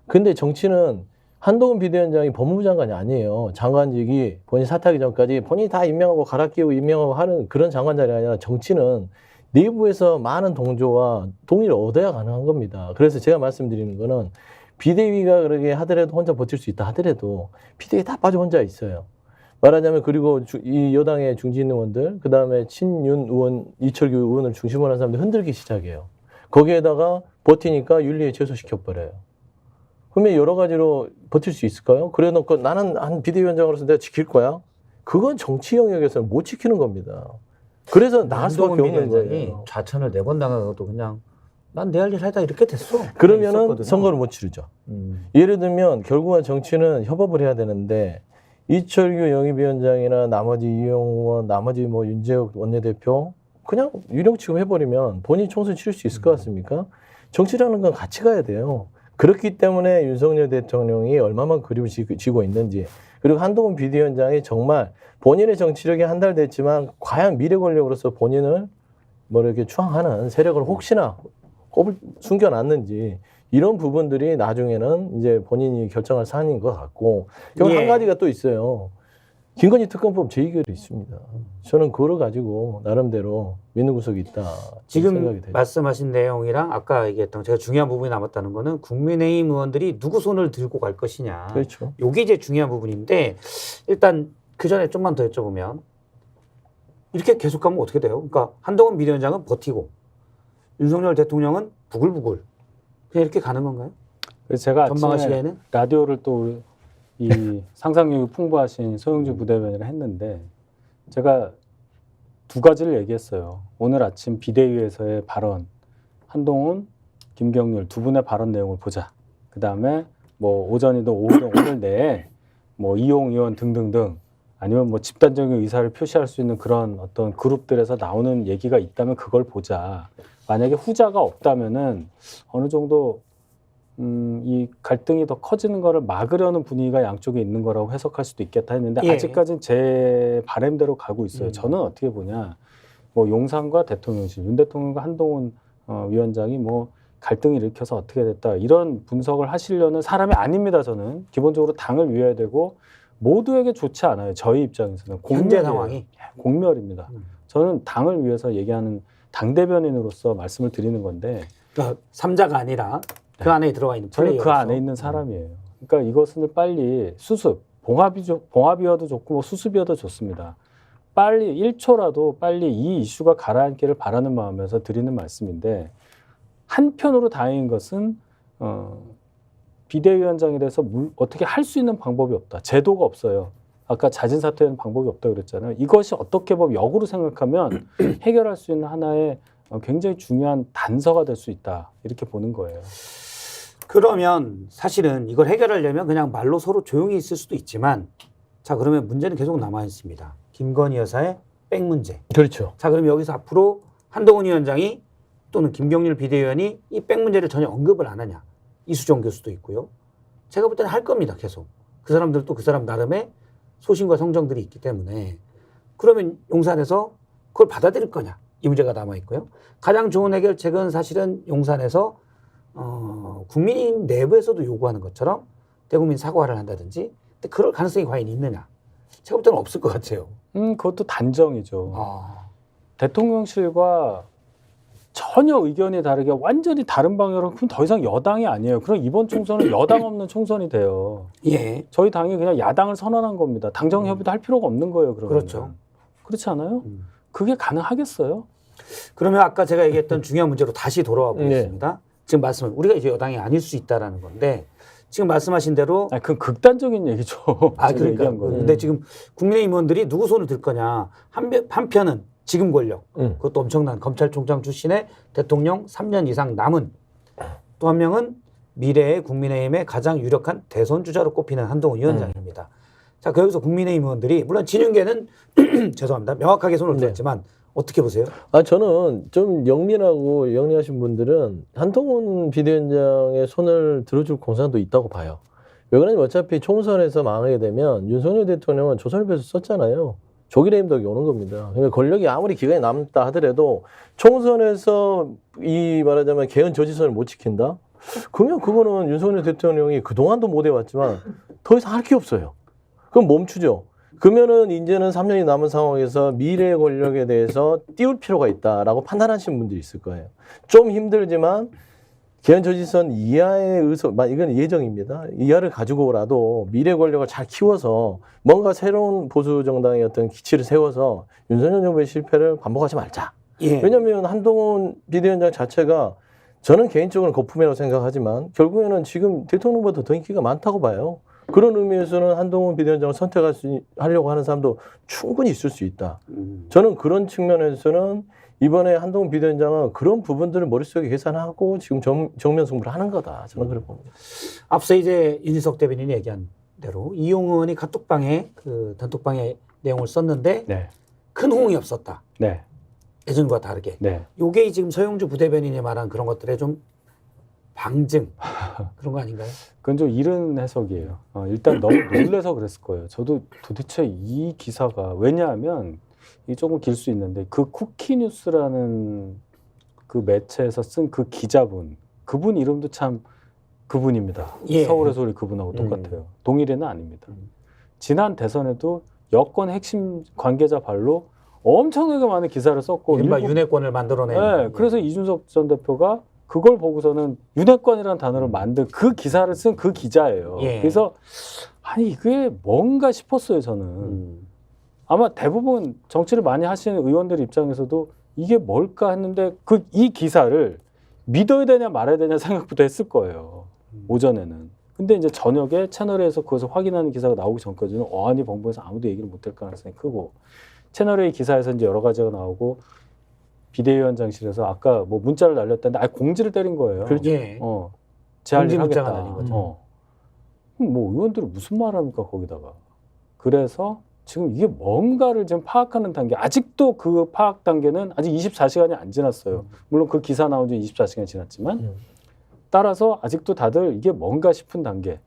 근데 정치는 한동훈 비대위원장이 법무부 장관이 아니에요. 장관직이 본인 사퇴하기 전까지 본인이 다 임명하고 갈아 끼우고 임명하고 하는 그런 장관 자리가 아니라 정치는 내부에서 많은 동조와 동의를 얻어야 가능한 겁니다. 그래서 제가 말씀드리는 거는 비대위가 그렇게 하더라도 혼자 버틸 수 있다 하더라도 비대위 다 빠져 혼자 있어요. 말하자면 그리고 이 여당의 중진 의원들 그다음에 친윤 의원 이철규 의원을 중심으로 하는 사람들 흔들기 시작해요. 거기에다가 버티니까 윤리에 제소시켜버려요. 그러면 여러 가지로 버틸 수 있을까요? 그래 놓고 나는 한 비대위원장으로서 내가 지킬 거야. 그건 정치 영역에서는 못 지키는 겁니다. 그래서 나갈 수밖에 없는 거예요. 좌천을 4번 당하고도 그냥 난 내 할 일 하다 이렇게 됐어. 그러면은 있었거든요. 선거를 못 치르죠. 예를 들면 결국은 정치는 협업을 해야 되는데 이철규 영입위원장이나 나머지 이용 의원, 나머지 뭐 윤재욱 원내대표 그냥 유령 취급해버리면 본인이 총선 치를 수 있을 것 같습니까? 정치라는 건 같이 가야 돼요. 그렇기 때문에 윤석열 대통령이 얼마만 그림을 지고 있는지, 그리고 한동훈 비대위원장이 정말 본인의 정치력이 한 달 됐지만 과연 미래 권력으로서 본인을 뭐 이렇게 추앙하는 세력을 혹시나 꼽을 숨겨놨는지, 이런 부분들이 나중에는 이제 본인이 결정할 사안인 것 같고, 결국 예. 한 가지가 또 있어요. 김건희 특검법 재의결이 있습니다. 저는 그걸 가지고 나름대로 믿는 구석이 있다. 지금 생각이 돼요. 말씀하신 내용이랑 아까 얘기했던 제가 중요한 부분이 남았다는 거는 국민의힘 의원들이 누구 손을 들고 갈 것이냐. 그렇죠. 요게 이제 중요한 부분인데 일단 그 전에 좀만 더 여쭤보면 이렇게 계속 가면 어떻게 돼요? 그러니까 한동훈 비대위원장은 버티고 윤석열 대통령은 부글부글 그냥 이렇게 가는 건가요? 그래서 제가 아침에 전망하시기에는? 라디오를 또 이 상상력이 풍부하신 소영주 부대변인을 했는데 제가 두 가지를 얘기했어요. 오늘 아침 비대위에서의 발언, 한동훈, 김경률 두 분의 발언 내용을 보자. 그 다음에 뭐 오전이든 오후든 오늘 내에 뭐 이용 의원 등등등 아니면 뭐 집단적인 의사를 표시할 수 있는 그런 어떤 그룹들에서 나오는 얘기가 있다면 그걸 보자. 만약에 후자가 없다면은 어느 정도 이 갈등이 더 커지는 거를 막으려는 분위기가 양쪽에 있는 거라고 해석할 수도 있겠다 했는데 예. 아직까지는 제 바람대로 가고 있어요. 저는 어떻게 보냐, 뭐 용산과 대통령실, 윤 대통령과 한동훈 위원장이 뭐 갈등을 일으켜서 어떻게 됐다 이런 분석을 하시려는 사람이 아닙니다. 저는 기본적으로 당을 위해야 되고 모두에게 좋지 않아요. 저희 입장에서는 현재 공멸이에요. 상황이 공멸입니다. 저는 당을 위해서 얘기하는 당 대변인으로서 말씀을 드리는 건데. 그러니까 3자가 아니라 그 안에 들어가 있는 저는 그 플레이어로서. 안에 있는 사람이에요. 그러니까 이것을 빨리 수습, 봉합이어도 좋고 뭐 수습이어도 좋습니다. 빨리 1초라도 빨리 이 이슈가 가라앉기를 바라는 마음에서 드리는 말씀인데, 한편으로 다행인 것은 비대위원장에 대해서 어떻게 할 수 있는 방법이 없다. 제도가 없어요. 아까 자진 사퇴하는 방법이 없다고 그랬잖아요. 이것이 어떻게 보면 역으로 생각하면 해결할 수 있는 하나의 굉장히 중요한 단서가 될 수 있다. 이렇게 보는 거예요. 그러면 사실은 이걸 해결하려면 그냥 말로 서로 조용히 있을 수도 있지만 자 그러면 문제는 계속 남아 있습니다. 김건희 여사의 백 문제. 그렇죠. 자 그럼 여기서 앞으로 한동훈 위원장이 또는 김경률 비대위원이 이 백 문제를 전혀 언급을 안 하냐. 이수정 교수도 있고요. 제가 볼 때는 할 겁니다. 계속. 그 사람들도 그 사람 나름의 소신과 성정들이 있기 때문에 그러면 용산에서 그걸 받아들일 거냐. 이 문제가 남아 있고요. 가장 좋은 해결책은 사실은 용산에서 국민의힘 내부에서도 요구하는 것처럼 대국민 사과를 한다든지 근데 그럴 가능성이 과연 있느냐. 제가 볼 때는 없을 것 같아요. 그것도 단정이죠. 대통령실과 전혀 의견이 다르게 완전히 다른 방향으로 그럼 더 이상 여당이 아니에요. 그럼 이번 총선은 여당 없는 총선이 돼요. 예. 저희 당이 그냥 야당을 선언한 겁니다. 당정 협의도 할 필요가 없는 거예요. 그러면. 그렇죠. 그렇지 않아요? 그게 가능하겠어요? 그러면 아까 제가 얘기했던 중요한 문제로 다시 돌아와 보겠습니다. 지금 말씀은 우리가 이제 여당이 아닐 수 있다라는 건데 지금 말씀하신 대로 그건 극단적인 얘기죠. 제가 그러니까 얘기한 거는. 근데 지금 국민의힘 의원들이 누구 손을 들 거냐 한편은 지금 권력 그것도 엄청난 검찰총장 출신의 대통령 3년 이상 남은 또 한 명은 미래의 국민의힘의 가장 유력한 대선 주자로 꼽히는 한동훈 위원장입니다. 자 거기서 국민의힘 의원들이 물론 진윤계는 죄송합니다 명확하게 손을 들었지만 어떻게 보세요? 저는 좀 영리하신 분들은 한동훈 비대위원장의 손을 들어줄 공산도 있다고 봐요. 왜 그러냐면 어차피 총선에서 망하게 되면 윤석열 대통령은 조선일보에서 썼잖아요. 조기래 힘덕이 오는 겁니다. 그러니까 권력이 아무리 기간이 남다 하더라도 총선에서 이 말하자면 개헌 저지선을 못 지킨다? 그러면 그거는 윤석열 대통령이 그동안도 못 해왔지만 더 이상 할 게 없어요. 그럼 멈추죠. 그러면은 이제는 3년이 남은 상황에서 미래 권력에 대해서 띄울 필요가 있다라고 판단하시는 분들이 있을 거예요. 좀 힘들지만 개헌 저지선 이하의 이건 예정입니다. 이하를 가지고라도 미래 권력을 잘 키워서 뭔가 새로운 보수 정당의 어떤 기치를 세워서 윤석열 정부의 실패를 반복하지 말자. 예. 왜냐하면 한동훈 비대위원장 자체가 저는 개인적으로는 거품이라고 생각하지만 결국에는 지금 대통령보다 더 인기가 많다고 봐요. 그런 의미에서는 한동훈 비대위원장을 선택하려고 하는 사람도 충분히 있을 수 있다. 저는 그런 측면에서는 이번에 한동훈 비대위원장은 그런 부분들을 머릿속에 계산하고 지금 정면 승부를 하는 거다. 저는 그렇게 봅니다. 앞서 이제 윤희석 대변인이 얘기한 대로 이용 의원이 카톡방에 그 단톡방에 내용을 썼는데 네. 큰 호응이 없었다. 네. 예전과 다르게. 네. 요게 지금 서영주 부대변인이 말한 그런 것들의 좀 방증 그런 거 아닌가요? 그건 좀 이른 해석이에요. 일단 너무 놀라서 그랬을 거예요. 저도 도대체 이 기사가 왜냐하면 이 조금 길 수 있는데 그 쿠키뉴스라는 그 매체에서 쓴 그 기자분 그분 이름도 참 그분입니다. 예. 서울의 소리 그분하고 똑같아요. 동일인은 아닙니다. 지난 대선에도 여권 핵심 관계자 발로 엄청나게 많은 기사를 썼고 이른바 일부- 윤회권을 만들어낸. 네, 그래서 이준석 전 대표가 그걸 보고서는 윤핵관이라는 단어를 만든 그 기사를 쓴 그 기자예요. 예. 그래서 아니 이게 뭔가 싶었어요 저는. 아마 대부분 정치를 많이 하시는 의원들 입장에서도 이게 뭘까 했는데 이 기사를 믿어야 되냐 말아야 되냐 생각부터 했을 거예요. 오전에는. 근데 이제 저녁에 채널A에서 그것을 확인하는 기사가 나오기 전까지는 어안이 벙벙해서 아무도 얘기를 못할 가능성이 크고 채널A 기사에서 이제 여러 가지가 나오고 비대위원장실에서 아까 뭐 문자를 날렸다는데 아예 공지를 때린 거예요. 그렇죠. 예. 제할 일 공지 문자가 하겠다. 날린 거죠. 그럼 뭐 의원들은 무슨 말 합니까 거기다가. 그래서 지금 이게 뭔가를 지금 파악하는 단계. 아직도 그 파악 단계는 아직 24시간이 안 지났어요. 물론 그 기사 나온 지 24시간이 지났지만 따라서 아직도 다들 이게 뭔가 싶은 단계.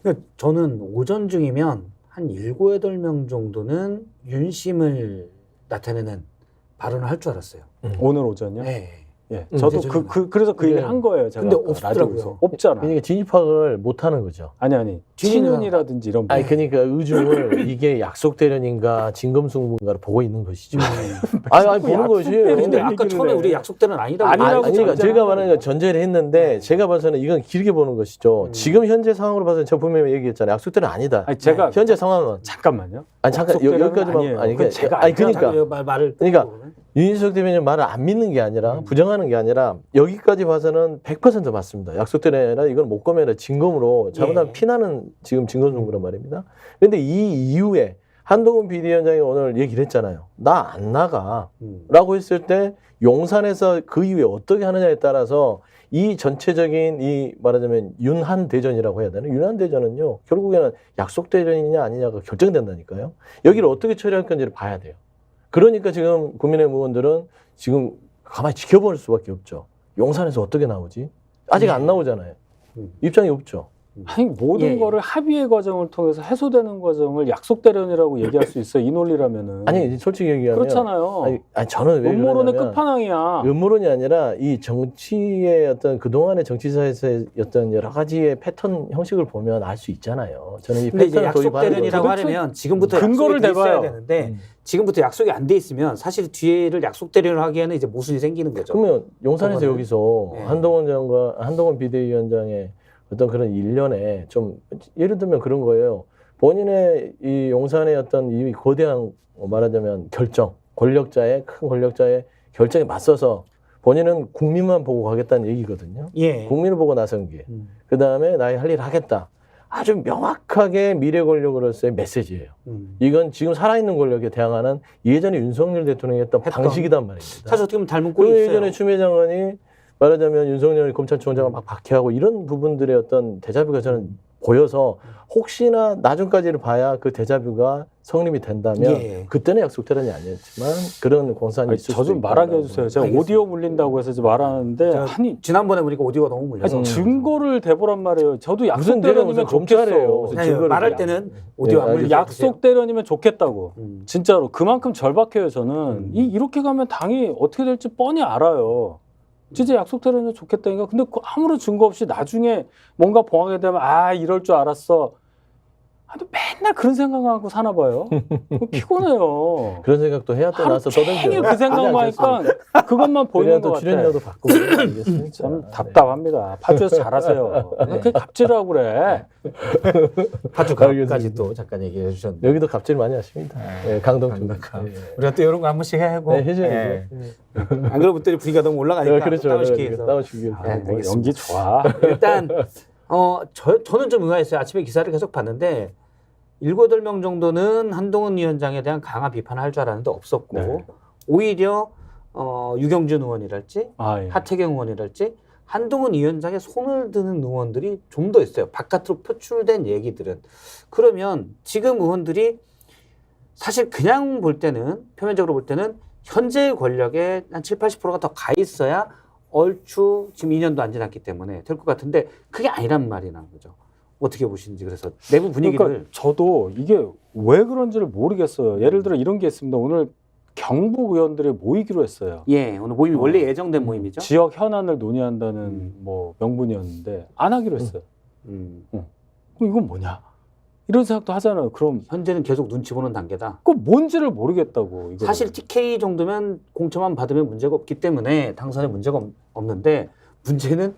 그러니까 저는 오전 중이면 한 7, 8명 정도는 윤심을 나타내는 발언을 할 줄 알았어요. 오늘 오전요? 네. 예. 저도 제 그래서 그 얘기를 한 거예요. 제가 근데 아까 없더라고요. 라디오에서. 없잖아. 그러니까 진입학을 못 하는 거죠. 아니. 진인은- 친윤이라든지 이런 아니 그러니까 의중을 이게 약속 대련인가 진검승부인가를 보고 있는 것이죠. 아니 보는 것이. 근데 아까 처음에 우리 약속 때는 아니라고. 아니라고 아니, 그러니까 전제를 제가 한 말하는 거예요. 건 전제를 했는데 제가 봐서는 이건 길게 보는 것이죠. 지금 현재 상황으로 봐서는 제가 분명히 얘기했잖아요. 약속대는 아니다. 아니, 제가 현재 상황은 잠깐만요. 아니 잠깐 약속대로는 여기까지만 아니에요. 아니 그건 제가 아니 그러니까 말을 그러니까 끊고. 윤희석 대변인 말을 안 믿는 게 아니라 부정하는 게 아니라 여기까지 봐서는 100% 맞습니다. 약속대로 아니라 이건 목검이라 진검으로 잘못하면 예. 피나는 지금 진검승부란 말입니다. 그런데 이 이후에 한동훈 비대위원장이 오늘 얘기를 했잖아요. 나 안 나가 라고 했을 때 용산에서 그 이후에 어떻게 하느냐에 따라서 이 전체적인 이 말하자면 윤한 대전이라고 해야 되나? 윤한 대전은요 결국에는 약속 대전이냐 아니냐가 결정된다니까요. 여기를 어떻게 처리할 건지를 봐야 돼요. 그러니까 지금 국민의힘 의원들은 지금 가만히 지켜볼 수밖에 없죠. 용산에서 어떻게 나오지? 아직 안 나오잖아요. 입장이 없죠. 아니 모든 예. 거를 합의의 과정을 통해서 해소되는 과정을 약속 대련이라고 얘기할 수 있어요. 이 논리라면은. 아니 솔직히 얘기하면 그렇잖아요. 아니 저는 왜 음모론의 그러냐면 끝판왕이야. 음모론이 아니라 이 정치의 어떤 그동안의 정치사에서의 어떤 여러 가지의 패턴 형식을 보면 알 수 있잖아요. 저는 이 근데 이제 패턴을 약속 도입하는 대련이라고 거죠. 하려면 지금부터 근거를 약속이 돼 있어야 대봐요. 되는데 지금부터 약속이 안 돼 있으면 사실 뒤에를 약속 대련을 하기에는 이제 모순이 생기는 거죠. 그러면 용산에서 그거는- 여기서 예. 한동훈 비대위원장의 어떤 그런 일련에 좀 예를 들면 그런 거예요. 본인의 이 용산의 어떤 이 거대한 말하자면 결정, 큰 권력자의 결정에 맞서서 본인은 국민만 보고 가겠다는 얘기거든요. 예. 국민을 보고 나선 게. 그 다음에 나의 할 일을 하겠다. 아주 명확하게 미래 권력으로서의 메시지예요. 이건 지금 살아있는 권력에 대항하는 예전에 윤석열 대통령이 했던 했던. 방식이란 말입니다. 사실 어떻게 보면 닮은 그 꼴이 있어요. 예전에 추미애 장관이 말하자면 윤석열 검찰총장을 막 박해하고 이런 부분들의 어떤 데자뷰가 저는 보여서 혹시나 나중까지를 봐야 그 데자뷰가 성립이 된다면 예. 그때는 약속 대련이 아니었지만 그런 공산이 있을 저 수도 좀 말하게 있다라는 해주세요. 제가 알겠습니다. 오디오 물린다고 해서 이제 말하는데 제가 아니 지난번에 보니까 오디오가 너무 물려서 아니, 증거를 대보란 말이에요. 저도 약속 무슨 내가 대련이면 무슨 검찰이에요. 좋겠어. 무슨 아니, 증거를 말할 야- 때는 오디오 예, 안 물리게 약속 대련이면 좋겠다고. 진짜로 그만큼 절박해요. 저는 이렇게 가면 당이 어떻게 될지 뻔히 알아요. 진짜 약속 대련이면 좋겠다니까. 근데 그 아무런 증거 없이 나중에 뭔가 봉하게 되면 이럴 줄 알았어. 근데 맨날 그런 생각하고 사나 봐요. 피곤해요. 그런 생각도 해야 또 하루 나서 종일 떠들죠. 그 생각만 하니까 그것만 그래야 보이는 것 또 같아. 출연료도 받고 알겠습니다. 참 답답합니다. 파주에서 잘하세요. 왜 이렇게 갑질하고 그래. 파주까지 또 잠깐 얘기해 주셨는데 여기도 갑질 많이 하십니다. 예, 강동 쪽. 우리가 또 이런 거 한 번씩 하고 네, 해줘야죠. 안 그러면 또 분위기가 너무 올라가니까 네, 그렇죠. 다운시키기 위해서. 다운시키기 위해서. 네, 뭐 알겠습니다. 연기 좋아. 일단 저는 좀 의아했어요. 아침에 기사를 계속 봤는데 7, 8명 정도는 한동훈 위원장에 대한 강한 비판을 할 줄 알았는데 없었고 네. 오히려 유경준 의원이랄지 아, 예. 하태경 의원이랄지 한동훈 위원장에 손을 드는 의원들이 좀 더 있어요. 바깥으로 표출된 얘기들은. 그러면 지금 의원들이 사실 그냥 볼 때는 표면적으로 볼 때는 현재 권력의 한 7, 80%가 더 가 있어야 얼추 지금 2년도 안 지났기 때문에 될 것 같은데 그게 아니란 말이 나는 거죠. 어떻게 보시는지 그래서 내부 분위기를. 그러니까 저도 이게 왜 그런지를 모르겠어요. 예를 들어 이런 게 있습니다. 오늘 경북 의원들이 모이기로 했어요. 예, 오늘 모임이 원래 예정된 모임이죠. 지역 현안을 논의한다는 뭐 명분이었는데 안 하기로 했어요. 그럼 이건 뭐냐? 이런 생각도 하잖아요. 그럼 현재는 계속 눈치 보는 단계다. 그 뭔지를 모르겠다고. 이거는. 사실 TK 정도면 공천만 받으면 문제가 없기 때문에 당선에 문제가 없는데 문제는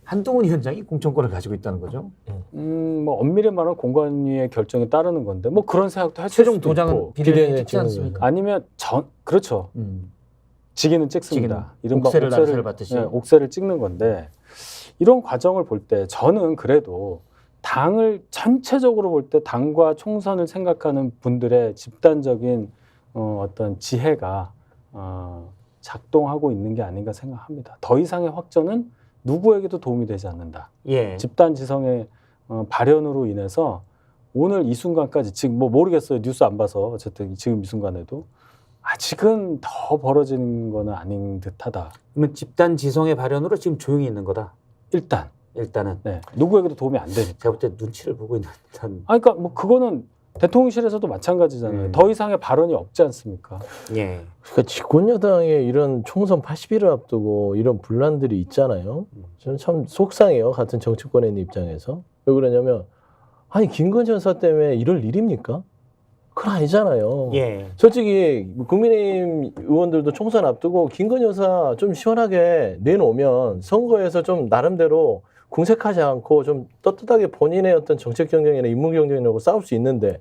한동훈 위원장이 공천권을 가지고 있다는 거죠. 뭐 엄밀히 말하면 공관위의 결정에 따르는 건데 뭐 그런 생각도 할 최종 수도 도장은 있고. 비대위원장이 찍지 않습니까? 아니면 그렇죠. 직위는 찍습니다. 이른바 옥새를 나르새를 받듯이. 네, 옥새를 찍는 건데 이런 과정을 볼 때 저는 그래도 당을 전체적으로 볼 때 당과 총선을 생각하는 분들의 집단적인 어떤 지혜가 작동하고 있는 게 아닌가 생각합니다. 더 이상의 확전은 누구에게도 도움이 되지 않는다. 예. 집단 지성의 발현으로 인해서 오늘 이 순간까지 지금 뭐 모르겠어요. 뉴스 안 봐서 어쨌든 지금 이 순간에도 아직은 더 벌어지는 거는 아닌 듯하다. 그러면 집단 지성의 발현으로 지금 조용히 있는 거다. 일단은 네, 누구에게도 도움이 안 되니까. 제가 볼 때 눈치를 보고 있는 듯한. 그러니까 뭐 그거는 대통령실에서도 마찬가지잖아요. 더 이상의 발언이 없지 않습니까? 예. 그러니까 집권 여당의 이런 총선 80일을 앞두고 이런 분란들이 있잖아요. 저는 참 속상해요. 같은 정치권에 있는 입장에서. 왜 그러냐면 아니 김건희 여사 때문에 이럴 일입니까? 그건 아니잖아요. 예. 솔직히 국민의힘 의원들도 총선 앞두고 김건희 여사 좀 시원하게 내놓으면 선거에서 좀 나름대로 궁색하지 않고 좀 떳떳하게 본인의 어떤 정책 경쟁이나 인물 경쟁이라고 싸울 수 있는데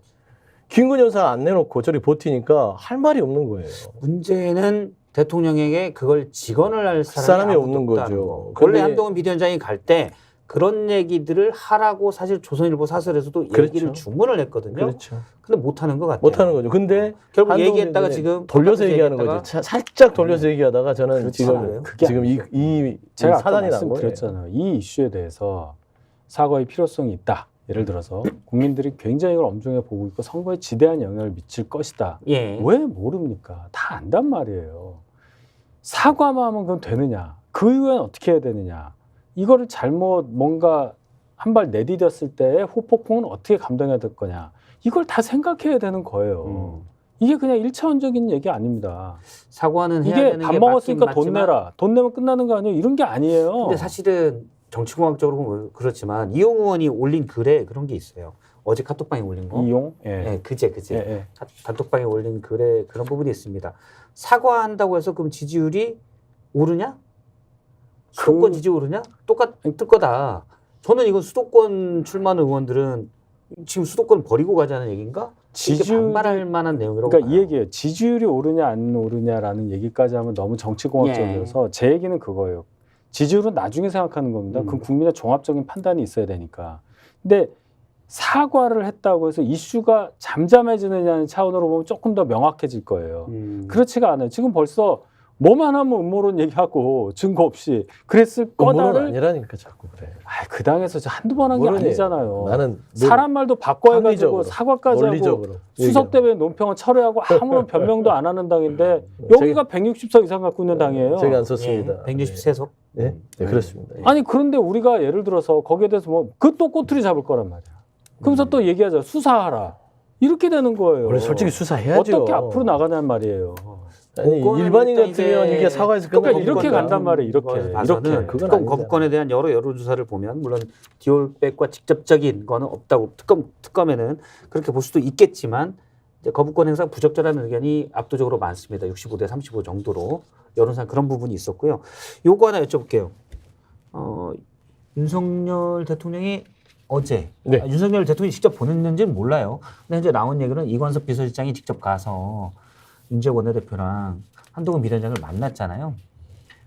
김건희 여사 안 내놓고 저리 버티니까 할 말이 없는 거예요. 문제는 대통령에게 그걸 직언을 할 사람이 아무도 없는 없다는 거죠. 거. 근데- 원래 한동훈 비대위원장이 갈 때 그런 얘기들을 하라고 사실 조선일보 사설에서도 그렇죠. 얘기를 주문을 했거든요. 그렇죠. 근데 못하는 것 같아요. 못하는 거죠. 근데 결국 한동훈 얘기했다가 의원이 지금 돌려서 바깥에서 얘기하는 얘기했다가 거죠. 살짝 돌려서 얘기하다가 저는 그렇지 지금 않아요? 그게 지금 이 제가 아까 사단이 난 거예요. 말씀드렸잖아요. 이 이슈에 대해서 사과의 필요성이 있다. 예를 들어서 국민들이 굉장히 이걸 엄중하게 보고 있고 선거에 지대한 영향을 미칠 것이다. 예. 왜 모릅니까? 다 안단 말이에요. 사과만 하면 그럼 되느냐? 그 이후엔 어떻게 해야 되느냐? 이거를 잘못 뭔가 한 발 내디뎠을 때의 후폭풍은 어떻게 감당해야 될 거냐? 이걸 다 생각해야 되는 거예요. 이게 그냥 1차원적인 얘기 아닙니다. 사과는 해야 이게 되는 밥 게 먹었으니까 맞긴 돈 맞지만 내라. 돈 내면 끝나는 거 아니에요? 이런 게 아니에요. 근데 사실은 정치공학적으로 보면 그렇지만 이용 의원이 올린 글에 그런 게 있어요. 어제 카톡방에 올린 거. 이용? 예. 네, 그제. 예, 예. 단톡방에 올린 글에 그런 부분이 있습니다. 사과한다고 해서 그럼 지지율이 오르냐? 수도권 지지율 오르냐? 똑같을 거다. 저는 이건 수도권 출마하는 의원들은 지금 수도권 버리고 가자는 얘기인가? 이렇게 반발할 만한 내용이라고 그러니까 봐요. 이 얘기예요. 지지율이 오르냐 안 오르냐라는 얘기까지 하면 너무 정치공학적이어서 제 얘기는 그거예요. 지지율은 나중에 생각하는 겁니다. 그럼 국민의 종합적인 판단이 있어야 되니까. 근데 사과를 했다고 해서 이슈가 잠잠해지느냐는 차원으로 보면 조금 더 명확해질 거예요. 그렇지가 않아요. 지금 벌써 뭐만 하면 음모론 얘기하고 증거 없이 그랬을 음모론 거다를 아니라니까 자꾸 그래. 그 당에서 한두 번 한 게 음모론이에요. 아니잖아요. 나는 사람 말도 바꿔해가지고 합리적으로, 사과까지 하고 논리적으로 수석대회 논평은 철회하고 아무런 변명도 안 하는 당인데 여기가 160석 이상 갖고 있는 당이에요. 제가 안 썼습니다. 예, 163석. 네, 네, 그렇습니다. 아니 그런데 우리가 예를 들어서 거기에 대해서 뭐 그 또 꼬투리 잡을 거란 말이야. 그러면서 또 얘기하자. 수사하라. 이렇게 되는 거예요. 원래 솔직히 수사해야죠. 어떻게 앞으로 나가냐는 말이에요. 아니, 거부권은 일반인 일단 같으면 이제 이게 사과에서 그러니까 끝나는 이렇게 건가? 간단 말이에요. 이렇게. 봐서는 이렇게. 그건 특검 아니잖아요. 거부권에 대한 여러 여론조사를 보면 물론 디올백과 직접적인 거는 없다고 특검에는 그렇게 볼 수도 있겠지만 이제 거부권 행사 부적절한 의견이 압도적으로 많습니다. 65대 35 정도로 여론상 그런 부분이 있었고요. 요거 하나 여쭤볼게요. 윤석열 대통령이 어제 네. 윤석열 대통령이 직접 보냈는지는 몰라요. 근데 현재 나온 얘기는 이관섭 비서실장이 직접 가서 윤재욱 원내대표랑 한동훈 비대위원장을 만났잖아요.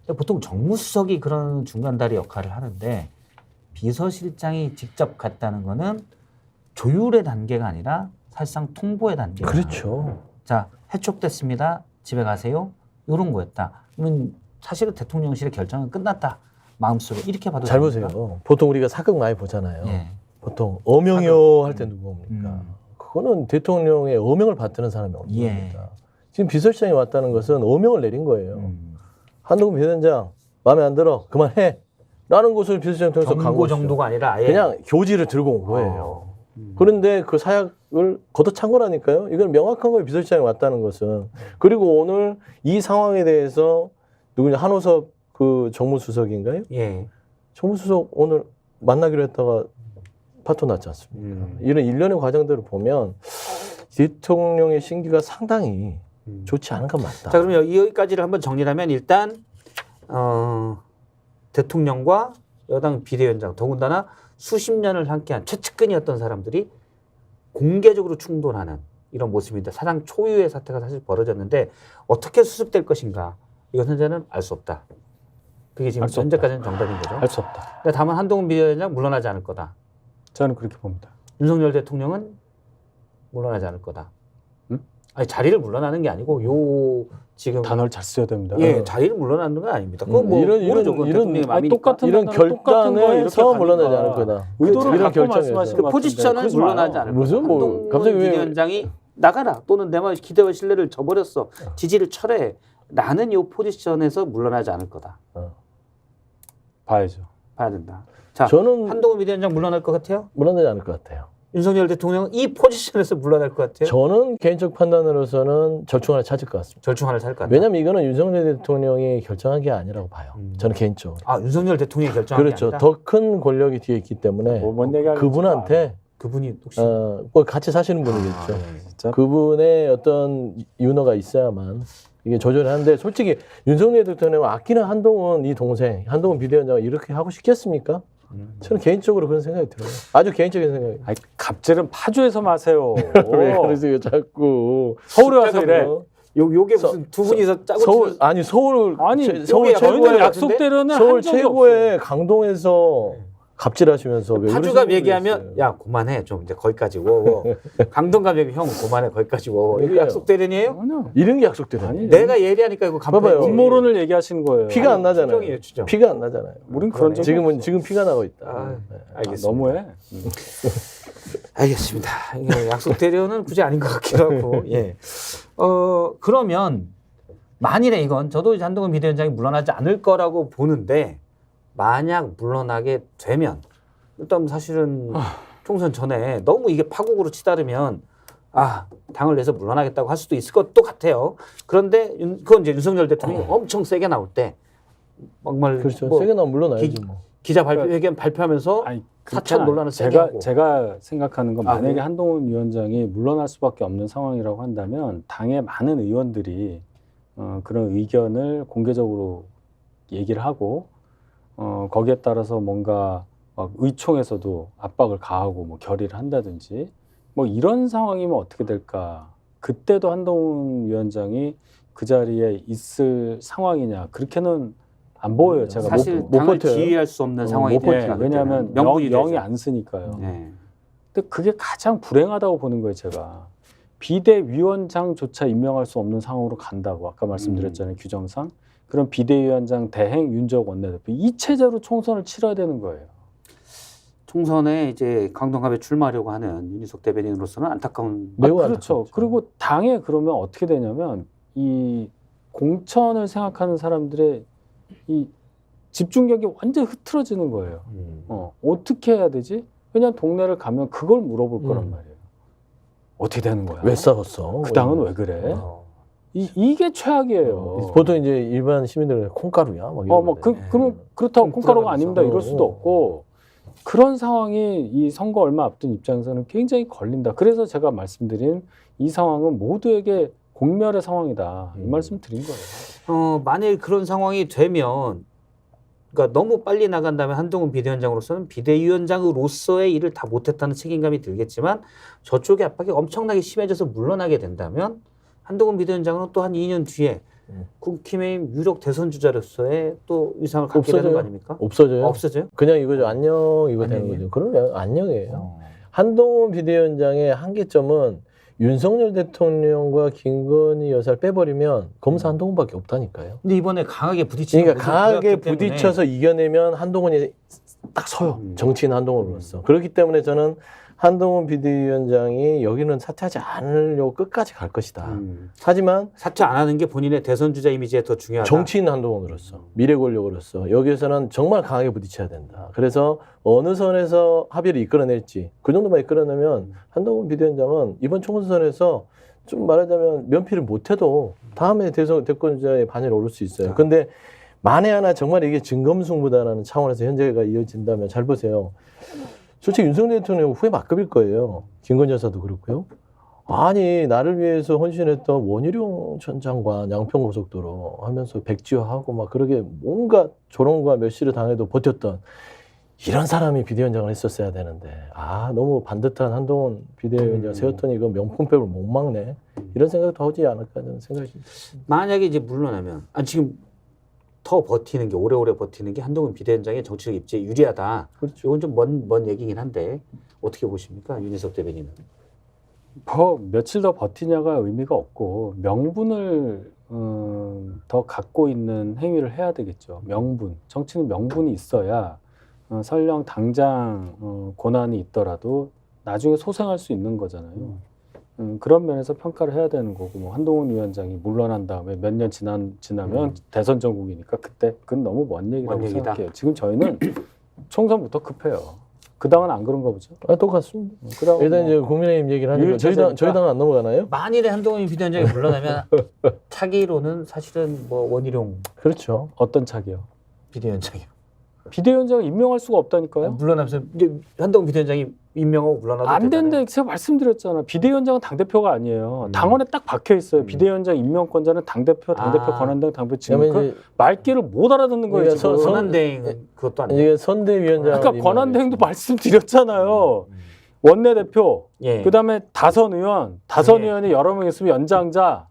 근데 보통 정무수석이 그런 중간다리 역할을 하는데 비서실장이 직접 갔다는 거는 조율의 단계가 아니라 사실상 통보의 단계. 그렇죠. 자, 해촉됐습니다. 집에 가세요. 이런 거였다. 그러면 사실은 대통령실의 결정은 끝났다. 마음속에 이렇게 봐도 잘 됩니까? 보세요. 보통 우리가 사극 많이 보잖아요. 예. 보통 어명이요 할 때 누굽니까? 음. 그거는 대통령의 어명을 받드는 사람이 없는 예. 겁니다. 지금 비서실장이 왔다는 것은 어명을 내린 거예요. 음. 한동훈 비서실장 마음에 안 들어 그만해 라는 것을 비서실장 통해서 경고 강고 정도가 아니라 아예 그냥 교지를 들고 온 거예요. 그런데 그 사약을 걷어찬 거라니까요. 이건 명확한 거예요. 비서실장이 왔다는 것은. 그리고 오늘 이 상황에 대해서 누구냐 한호섭 그 정무수석인가요? 예. 정무수석 오늘 만나기로 했다가 파토 났지 않습니까? 이런 일련의 과정들을 보면 대통령의 심기가 상당히 좋지 않은 건 맞다. 자, 그러면 여기까지를 한번 정리하면 일단 대통령과 여당 비대위원장 더군다나 수십 년을 함께한 최측근이었던 사람들이 공개적으로 충돌하는 이런 모습입니다. 사상 초유의 사태가 사실 벌어졌는데 어떻게 수습될 것인가 이건 현재는 알 수 없다. 그게 지금 알수 없다. 현재까지는 정답인 거죠. 할 수 없다. 근데 다만 한동훈 비대위원장 물러나지 않을 거다. 저는 그렇게 봅니다. 윤석열 대통령은 물러나지 않을 거다. 응? 아니 자리를 물러나는 게 아니고 요 지금 단어를 잘 써야 됩니다. 예 자리를 물러나는 건 아닙니다. 그건 뭐 이런- 모르죠. 그건 이런- 대통령의 아니, 마음이니까. 똑같은 이런 단어는 똑같은 거에 이렇게 결단에서 가니까 물러나지 않을 거다. 의도를 이런 갖고 결정에서. 말씀하시는 그 것 포지션은 같은데 물러나지 그러지 않을 마요. 무슨 뭐 한동훈 갑자기 왜- 비대위원장이 나가라 또는 내 말 기대와 신뢰를 저버렸어 지지를 철회 나는 이 포지션에서 물러나지 않을 거다. 봐야죠. 봐야 된다. 자 저는 한동훈 비대위원장 물러날 것 같아요? 물러나지 않을 것 같아요. 윤석열 대통령은 이 포지션에서 물러날 것 같아요? 저는 개인적 판단으로서는 절충안을 찾을 것 같습니다. 절충안을 살 것 같아요. 왜냐하면 이거는 윤석열 대통령이 결정한 게 아니라고 봐요. 저는 개인적으로. 아 윤석열 대통령이 결정한 게 그렇죠. 아니라 더 큰 권력이 뒤에 있기 때문에 뭔 얘기하는지 그분한테 그분이 혹시 뭐 같이 사시는 분이겠죠. 진짜 그분의 어떤 윤허가 있어야만 이게 조절을 하는데 솔직히 윤석열 대통령은 아끼는 한동훈 이 동생, 한동훈 비대위원장이 이렇게 하고 싶겠습니까? 저는 개인적으로 그런 생각이 들어요. 아주 개인적인 생각이. 아니, 갑질은 파주에서 마세요. 왜 그러세요, 자꾸. 서울에 와서 이래. 요게 무슨 두 분이서 짜고 서울 치는 아니 서울 아니 서울 요게 저희는 최고의 약속대로는 서울 한 적이 최고의 강동에서 갑질하시면서 왜 파주갑 그러시는 얘기하면 분이 있어요. 야 그만해 좀 이제 거기까지 워워 강동갑 얘기 형 그만해 거기까지 워워 이거 그러니까요. 약속 대련이에요? 없어요. 이런 게 약속대로. 아니, 내가 예리하니까 이거 봐봐요. 간판이지. 음모론을 얘기하시는 거예요. 피가 안 나잖아요. 추정이에요, 추정. 피가 안 나잖아요. 우린 그런 적이 지금은 없어. 지금 피가 나고 있다. 아, 네. 알겠습니다. 너무해. 알겠습니다. 이게 약속 대련은 굳이 아닌 것 같기도 하고. 예. 그러면 만일에 이건 저도 이제 한동훈 비대위원장이 물러나지 않을 거라고 보는데 만약 물러나게 되면 일단 사실은 총선 전에 너무 이게 파국으로 치달으면 당을 내서 물러나겠다고 할 수도 있을 것도 같아요. 그런데 그건 이제 윤석열 대통령이 엄청 세게 나올 때 정말 그렇죠. 뭐 세게 나면 물러나야지 기- 뭐. 기자 발표회견 발표하면서 아니, 사천 논란을 세게 하고. 제가 생각하는 건 만약에 네. 한동훈 위원장이 물러날 수밖에 없는 상황이라고 한다면 당의 많은 의원들이 그런 의견을 공개적으로 얘기를 하고 거기에 따라서 뭔가 막 의총에서도 압박을 가하고 뭐 결의를 한다든지 뭐 이런 상황이면 어떻게 될까? 그때도 한동훈 위원장이 그 자리에 있을 상황이냐? 그렇게는 안 보여요. 제가 사실 못 당을 버텨요. 지휘할 수 없는 상황이 못 버텨요. 되니까 왜냐하면 명분이 영이 되죠. 안 쓰니까요. 네. 근데 그게 가장 불행하다고 보는 거예요, 제가. 비대위원장조차 임명할 수 없는 상황으로 간다고 아까 말씀드렸잖아요, 규정상. 그럼 비대위원장 대행 윤재욱 원내대표 이 체제로 총선을 치러야 되는 거예요. 총선에 이제 강동갑에 출마하려고 하는 윤희석 대변인으로서는 안타까운 매우 그렇죠. 안타깝죠. 그리고 당에 그러면 어떻게 되냐면 이 공천을 생각하는 사람들의 이 집중력이 완전히 흐트러지는 거예요. 어떻게 해야 되지? 왜냐하면 동네를 가면 그걸 물어볼 거란 말이에요. 어떻게 되는 거야? 왜 싸웠어? 그 당은 왜 그래? 이게 최악이에요. 보통 이제 일반 시민들은 콩가루야. 막 이런 뭐 건데. 그럼 그렇다고 콩가루가 들어가면서. 아닙니다. 이럴 수도 없고 그런 상황이 이 선거 얼마 앞둔 입장에서는 굉장히 걸린다. 그래서 제가 말씀드린 이 상황은 모두에게 공멸의 상황이다. 이 말씀 드린 거예요. 만일 그런 상황이 되면 그러니까 너무 빨리 나간다면 한동훈 비대위원장으로서는 비대위원장으로서의 일을 다 못했다는 책임감이 들겠지만 저쪽의 압박이 엄청나게 심해져서 물러나게 된다면 한동훈 비대위원장은 또 한 2년 뒤에 국힘의힘 유력 대선 주자로서의 또 위상을 갖게 되는 거 아닙니까? 없어져요. 없어져요? 그냥 이거죠. 안녕 이거 되는 안녕이에요? 거죠. 그러면 안녕이에요. 한동훈 비대위원장의 한계점은 윤석열 대통령과 김건희 여사를 빼버리면 검사 한동훈밖에 없다니까요. 근데 이번에 강하게 부딪히는 그러니까 모습을 강하게 보였기 때문에 부딪혀서 이겨내면 한동훈이 딱 서요. 정치인 한동훈으로서. 그렇기 때문에 저는 한동훈 비대위원장이 여기는 사퇴하지 않으려고 끝까지 갈 것이다. 하지만 사퇴 안 하는 게 본인의 대선 주자 이미지에 더 중요하다. 정치인 한동훈으로서 미래 권력으로서 여기에서는 정말 강하게 부딪혀야 된다. 그래서 어느 선에서 합의를 이끌어낼지 그 정도만 이끌어내면 한동훈 비대위원장은 이번 총선에서 좀 말하자면 면피를 못해도 다음에 대권주자의 반열에 오를 수 있어요. 근데 만에 하나 정말 이게 진검승부다라는 차원에서 현재가 이어진다면 잘 보세요. 솔직히 윤석열 대통령 후회 막급일 거예요. 김건희 여사도 그렇고요. 아니 나를 위해서 헌신했던 원희룡 전 장관 양평고속도로 하면서 백지화하고 막 그러게 뭔가 조롱과 멸시를 당해도 버텼던 이런 사람이 비대위원장을 했었어야 되는데 너무 반듯한 한동훈 비대위원장 세웠더니 이거 명품백을 못 막네 이런 생각도 하지 않을까 하는 생각이 듭니다. 만약에 이제 물러나면 지금 더 버티는 게 오래오래 버티는 게 한동훈 비대위원장의 정치적 입지에 유리하다. 그렇죠. 이건 좀 먼 얘기긴 한데 어떻게 보십니까, 윤희석 대변인은? 뭐 며칠 더 버티냐가 의미가 없고 명분을 더 갖고 있는 행위를 해야 되겠죠. 명분. 정치는 명분이 있어야 설령 당장 고난이 있더라도 나중에 소생할 수 있는 거잖아요. 그런 면에서 평가를 해야 되는 거고 뭐 한동훈 위원장이 물러난 다음에 몇 년 지나면 대선 전국이니까 그건 너무 먼 얘기라고 먼 얘기다. 생각해요. 지금 저희는 총선부터 급해요. 그 당은 안 그런가 보죠. 똑같습니다. 그 당은 일단 뭐 이제 국민의힘 얘기를 하니까 저희 당은 안 넘어가나요? 만일에 한동훈 비대위원장이 물러나면 차기로는 사실은 뭐 원희룡 그렇죠. 어떤 차기요? 비대위원장이요. 비대위원장을 임명할 수가 없다니까요. 물러나면서 이제 한동훈 비대위원장이 임명하고 물러나도 안 되잖아요. 된다. 제가 말씀드렸잖아. 비대위원장은 당대표가 아니에요. 당원에 딱 박혀 있어요. 비대위원장 임명권자는 당대표 권한대행, 당대표 지금 그러면 그 말귀를 못 알아듣는 거예요. 그러니까 지금. 권한대행 그것도 안 돼. 이게 선대위원장 그러니까 권한대행도 말씀드렸잖아요. 원내대표, 예. 그다음에 다선 의원이 여러 명 있으면 연장자.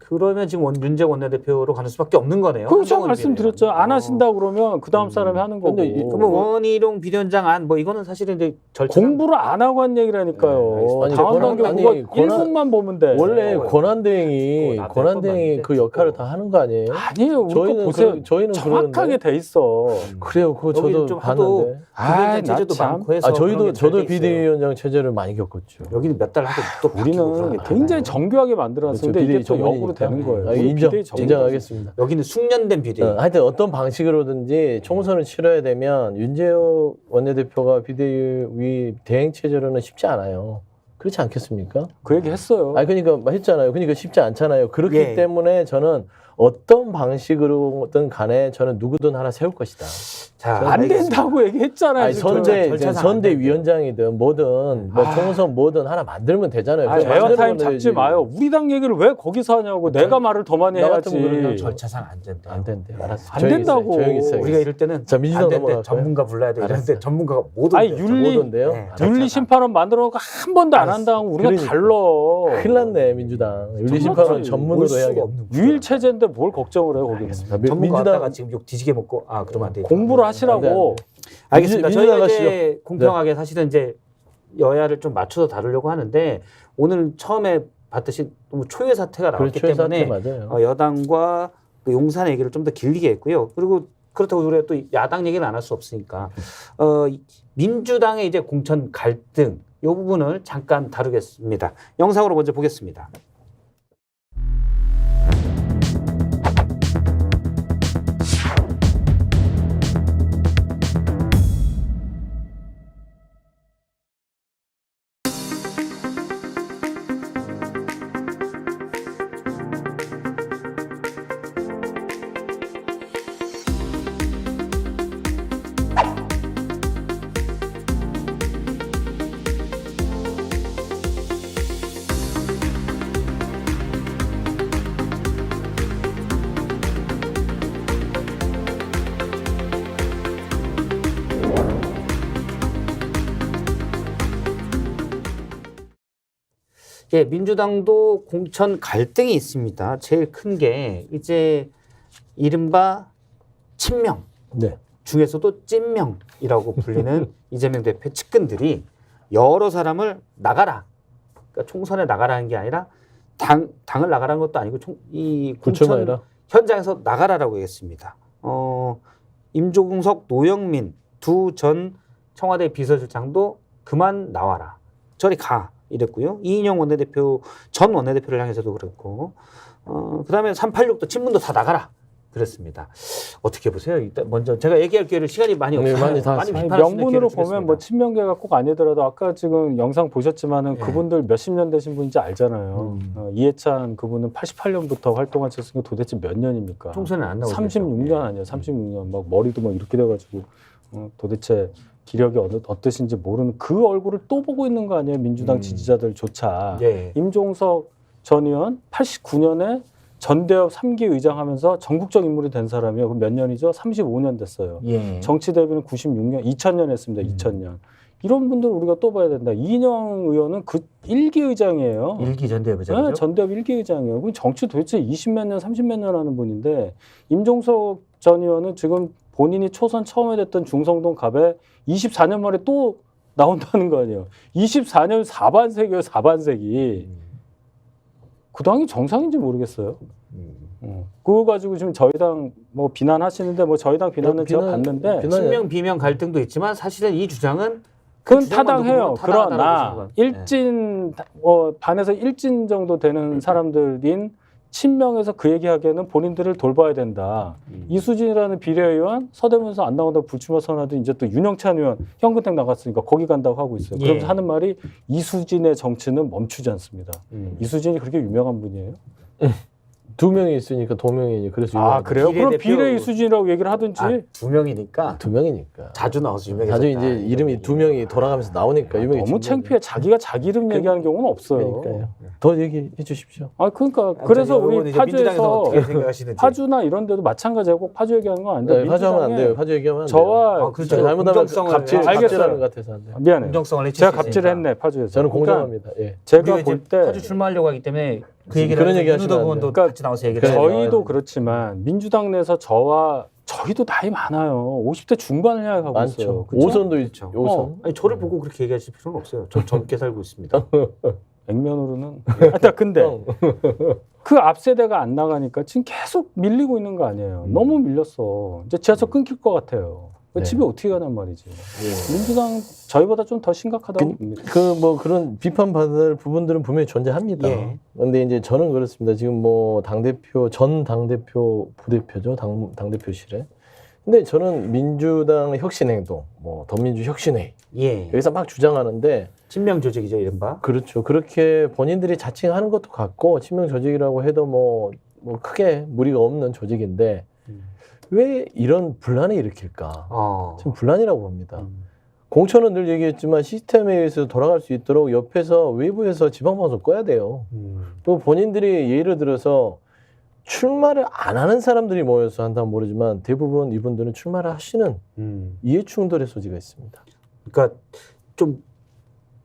그러면 지금 문재인 원내대표로 가는 수밖에 없는 거네요. 그렇죠. 한동훈 말씀드렸죠. 안 비대위원장. 하신다 그러면 그 다음 사람이 하는 거고. 근데 그러면 원희룡 비대위원장 안 뭐 이거는 사실은 이제 절차 공부를 안 하고 한 얘기라니까요. 알겠습니다. 아니, 당헌 아니, 경우가 권한- 1분만 보면 돼. 원래 그거 권한대행이 나도 권한대행이 했건 그 맞는데. 역할을 다 하는 거 아니에요? 아니에요. 우리 거 저희는 보세요. 저희는 정확하게 그러는데. 돼 있어. 그래요. 그거 여기는 저도 좀 하도 봤는데. 비대위원장 체제도 참. 많고 해서 그런 게잘 저도 돼 있어요. 비대위원장 체제를 많이 겪었죠. 여기는 몇 달 하고 또 바뀌고 우리는 그러나. 굉장히 정교하게 만들어놨는데 그렇죠. 이게 비대위 또 역으로 전문이니까. 되는 거예요. 인정하겠습니다. 여기는 숙련된 비대위. 하여튼 어떤 방식으로든지 총선을 치러야 되면 윤재호 원내대표가 비대위 대행 체제로는 쉽지 않아요. 그렇지 않겠습니까? 그 얘기 했어요. 그러니까 했잖아요. 그러니까 쉽지 않잖아요. 그렇기 예. 때문에 저는 어떤 방식으로든 간에 저는 누구든 하나 세울 것이다. 자, 안 알겠습니다. 된다고 얘기했잖아요. 아니, 지금. 선대위원장이든 뭐든 뭐 총선 뭐든 하나 만들면 되잖아요. 그거 에어타임 만들면 잡지 되지. 마요. 우리 당 얘기를 왜 거기서 하냐고. 내가 말을 더 많이 나 같으면 해야지. 그러면 절차상 안 된대. 안 된대. 알았어. 안 된다고. 조용히 있어요. 우리가 이럴 때는 자, 민주당 안 된대. 넘어갈까요? 전문가 불러야 돼. 이럴 알았어. 때 전문가가 못 아니, 온대요. 윤리- 오던데요? 네. 윤리심판원 만들어 놓고 한 번도 안 한다고 우리가 그러니까. 달러. 큰일 났네 민주당. 윤리심판은 정말 전문으로 올 수가 해야겠다. 없는 유일 체제인데 뭘 걱정을 해요, 거기는. 전문가 왔다가 지금 욕 뒤지게 먹고 그러면 안 돼. 공부를 하시라고. 알겠습니다. 민주당 저희가 가시죠. 이제 공평하게 사실은 이제 여야를 좀 맞춰서 다루려고 하는데 오늘 처음에 봤듯이 너무 초유의 사태가 나왔기 그렇죠. 때문에 맞아요. 여당과 그 용산 얘기를 좀 더 길게 했고요. 그리고 그렇다고 우리가 또 야당 얘기를 안 할 수 없으니까 민주당의 이제 공천 갈등 이 부분을 잠깐 다루겠습니다. 영상으로 먼저 보겠습니다. 예, 민주당도 공천 갈등이 있습니다. 제일 큰 게 이제 이른바 친명 네. 중에서도 찐명이라고 불리는 이재명 대표 측근들이 여러 사람을 나가라 그러니까 총선에 나가라는 게 아니라 당을 나가라는 것도 아니고 이 공천 불출마해라. 현장에서 나가라라고 했습니다. 임종석, 노영민 두 전 청와대 비서실장도 그만 나와라. 저리 가. 이랬고요. 이인영 원내대표, 전 원내대표를 향해서도 그랬고, 그다음에 386도 친문도 다 나가라. 그랬습니다. 어떻게 보세요? 일단 먼저 제가 얘기할 기회를 시간이 많이 네, 없어요. 많이 다 아니, 비판할 수 있는 명분으로 기회를 보면 뭐 주겠습니다. 친명계가 꼭 아니더라도 아까 지금 영상 보셨지만은 예. 그분들 몇십 년 되신 분인지 알잖아요. 이해찬 그분은 88년부터 활동하셨으니까 도대체 몇 년입니까? 총선에 안 나오죠. 36년 아니에요. 36년 막 머리도 막 이렇게 돼가지고 도대체 기력이 어떠신지 모르는 그 얼굴을 또 보고 있는 거 아니에요? 민주당 지지자들조차. 예. 임종석 전 의원 89년에 전대협 3기 의장하면서 전국적 인물이 된 사람이요. 그럼 몇 년이죠? 35년 됐어요. 예. 정치 데뷔는 96년, 2000년 했습니다. 2000년. 이런 분들 우리가 또 봐야 된다. 이인영 의원은 그 1기 의장이에요. 일기 전대회장이죠. 네, 전대협 1기 의장이에요. 그럼 정치 도대체 20몇 년, 30몇 년 하는 분인데 임종석 전 의원은 지금 본인이 초선 처음에 됐던 중성동 갑에 24년 만에 또 나온다는 거 아니에요. 24년 4반세기예요. 4반세기. 그 당이 정상인지 모르겠어요. 그거 가지고 지금 저희 당 뭐 비난하시는데 뭐 저희 당 비난은 제가 봤는데 비난- 친명 비명 갈등도 있지만 사실은 이 주장은 그건 주장만 타당해요. 듣고 보면 그러나 타당하다고 일진 반에서 일진 정도 되는 사람들인 친명에서 그 얘기하기에는 본인들을 돌봐야 된다. 이수진이라는 비례의원 서대문에서 안 나온다고 불출마 선언하더니 이제 또 윤영찬 의원 현근택 나갔으니까 거기 간다고 하고 있어요. 예. 그러면서 하는 말이 이수진의 정치는 멈추지 않습니다. 이수진이 그렇게 유명한 분이에요? 두 명이 있으니까 도명이니 그래서 아 유명하죠. 그래요? 그럼 비례대표- 비례 이수진이라고 얘기를 하든지. 두 명이니까 두 명이니까. 자주 나와서 유명해졌다. 자주 이제 이름이 두 명이 돌아가면서 나오니까 유명해진 너무 거죠. 창피해. 자기가 자기 이름 얘기하는 경우는 없어요. 그러니까요. 더 얘기해 주십시오. 아 그러니까 그래서 우리 민주당에서 파주에서 어떻게 생각하시는지. 파주나 이런 데도 마찬가지고 꼭 파주 얘기하는 건 아닌데 네, 파주하면 안 민주당에 돼요. 파주 얘기하면 안 돼요. 저와 그렇죠. 잘못하면 공정성을 갑질하는 알겠어요. 것 같아서 안 돼요. 미안해요. 공정성을 해칠 제가 수 갑질을 있으니까. 했네 파주에서. 저는 그러니까 공정합니다. 예. 제가 우리가 볼 이제 때 파주 출마하려고 하기 때문에 그 얘기를 그런 하면서 얘기 하시면 윤우덕 안 의원도 돼요. 같이 나와서 얘기를 그래, 해요. 저희도 그렇지만 민주당 내에서 저희도 나이 많아요. 50대 중반을 향해 가고 많죠. 있어요. 그쵸? 오선도 있죠. 오선. 아니 저를 보고 그렇게 얘기하실 필요는 없어요. 저 젊게 살고 있습니다. 액면으로는. 하여튼 근데 형. 그 앞 세대가 안 나가니까 지금 계속 밀리고 있는 거 아니에요. 너무 밀렸어. 이제 지하철 끊길 것 같아요. 네. 집에 어떻게 가냔 말이지. 민주당 저희보다 좀 더 심각하다고 봅니다. 그 뭐 그런 비판받을 부분들은 분명히 존재합니다. 예. 그런데 이제 저는 그렇습니다. 지금 뭐 당대표 전 당대표 부대표죠 당대표실에. 근데 저는 민주당 혁신행동, 뭐 더민주 혁신회의 예. 여기서 막 주장하는데 친명 조직이죠 이른바. 그렇죠. 그렇게 본인들이 자칭하는 것도 같고 친명 조직이라고 해도 뭐 크게 무리가 없는 조직인데 왜 이런 분란을 일으킬까? 지금 분란이라고 봅니다. 공천은 늘 얘기했지만 시스템에 의해서 돌아갈 수 있도록 옆에서 외부에서 지방방송 꺼야 돼요. 또 본인들이 예를 들어서 출마를 안 하는 사람들이 모여서 한다면 모르지만 대부분 이분들은 출마를 하시는 이해충돌의 소지가 있습니다. 그러니까 좀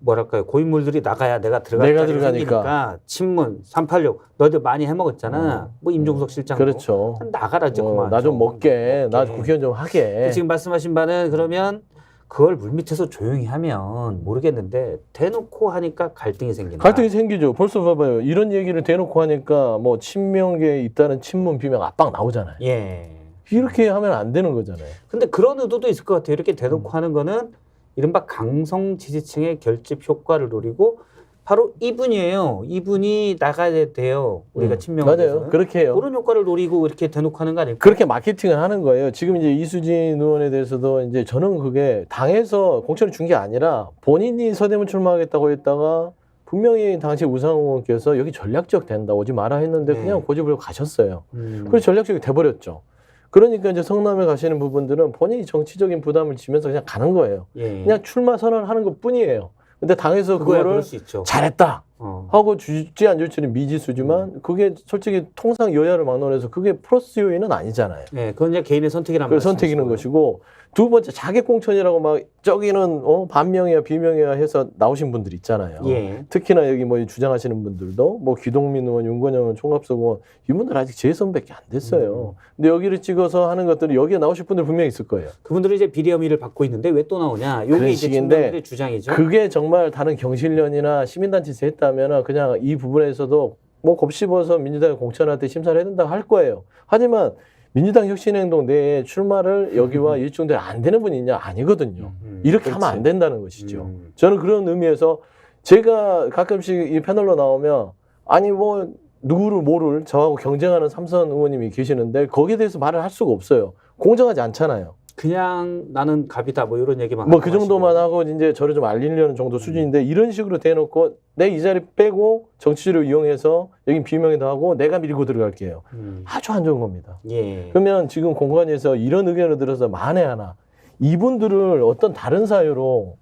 뭐랄까요 고인물들이 나가야 내가 내가 들어가니까 들어가니까. 친문 386 너희들 많이 해먹었잖아. 뭐 임종석 실장도 그렇죠. 나가라 좀 그만. 나 좀 먹게, 나 국회의원 좀 하게. 지금 말씀하신 바는 그러면 그걸 물밑에서 조용히 하면 모르겠는데 대놓고 하니까 갈등이 생긴다. 갈등이 생기죠. 벌써 봐봐요. 이런 얘기를 대놓고 하니까 뭐 친명계에 있다는 친문 비명 압박 나오잖아요. 예. 이렇게 하면 안 되는 거잖아요. 근데 그런 의도도 있을 것 같아요. 이렇게 대놓고 하는 거는 이른바 강성 지지층의 결집 효과를 노리고 바로 이분이에요. 이분이 나가야 돼요. 우리가 친명을 맞아요. 해서. 그렇게 해요. 그런 효과를 노리고 이렇게 대놓고 하는 거 아닐까? 그렇게 마케팅을 하는 거예요. 지금 이제 이수진 의원에 대해서도 이제 저는 그게 당에서 공천을 준 게 아니라 본인이 서대문 출마하겠다고 했다가 분명히 당시 우상호 의원께서 여기 전략적 된다 오지 마라 했는데 네. 그냥 고집을 가셨어요. 그래서 전략적이 돼버렸죠. 그러니까 이제 성남에 가시는 부분들은 본인이 정치적인 부담을 지면서 그냥 가는 거예요. 예. 그냥 출마 선언하는 것 뿐이에요. 근데 당에서 그거야 그거를 그럴 수 있죠. 잘했다 어. 하고 줄지 안 줄지는 미지수지만 그게 솔직히 통상 여야를 막론해서 그게 플러스 요인은 아니잖아요. 네, 그건 이제 개인의 선택이란 그 선택이는 것이고 두 번째 자객공천이라고 막 저기는 반명이야 비명이야 해서 나오신 분들 있잖아요. 예. 특히나 여기 뭐 주장하시는 분들도 뭐 기동민 의원, 윤건영 의원, 총각석 의원 이분들 아직 재선밖에 안 됐어요. 근데 여기를 찍어서 하는 것들은 여기에 나오실 분들 분명히 있을 거예요. 그분들은 이제 비리 혐의를 받고 있는데 왜 또 나오냐? 요게 그런 이제 식인데 친명들의 주장이죠. 그게 정말 다른 경실련이나 시민단체에서 했다면 그냥 이 부분에서도 뭐 곱씹어서 민주당이 공천한테 심사를 해야 된다고 할 거예요. 하지만 민주당 혁신행동 내에 출마를 여기와 일중대 안 되는 분이 있냐? 아니거든요. 이렇게 하면 안 된다는 것이죠. 저는 그런 의미에서 제가 가끔씩 이 패널로 나오면 아니 뭐 누구를 뭐를 저하고 경쟁하는 삼선 의원님이 계시는데 거기에 대해서 말을 할 수가 없어요. 공정하지 않잖아요. 그냥 나는 갑이다 뭐 이런 얘기만 뭐 그 정도만 하고 이제 저를 좀 알리려는 정도 수준인데 이런 식으로 대놓고 내 이 자리 빼고 정치를 이용해서 여긴 비명에도 하고 내가 밀고 들어갈게요. 아주 안 좋은 겁니다. 예. 그러면 지금 공관위에서 이런 의견을 들어서 만에 하나 이분들을 어떤 다른 사유로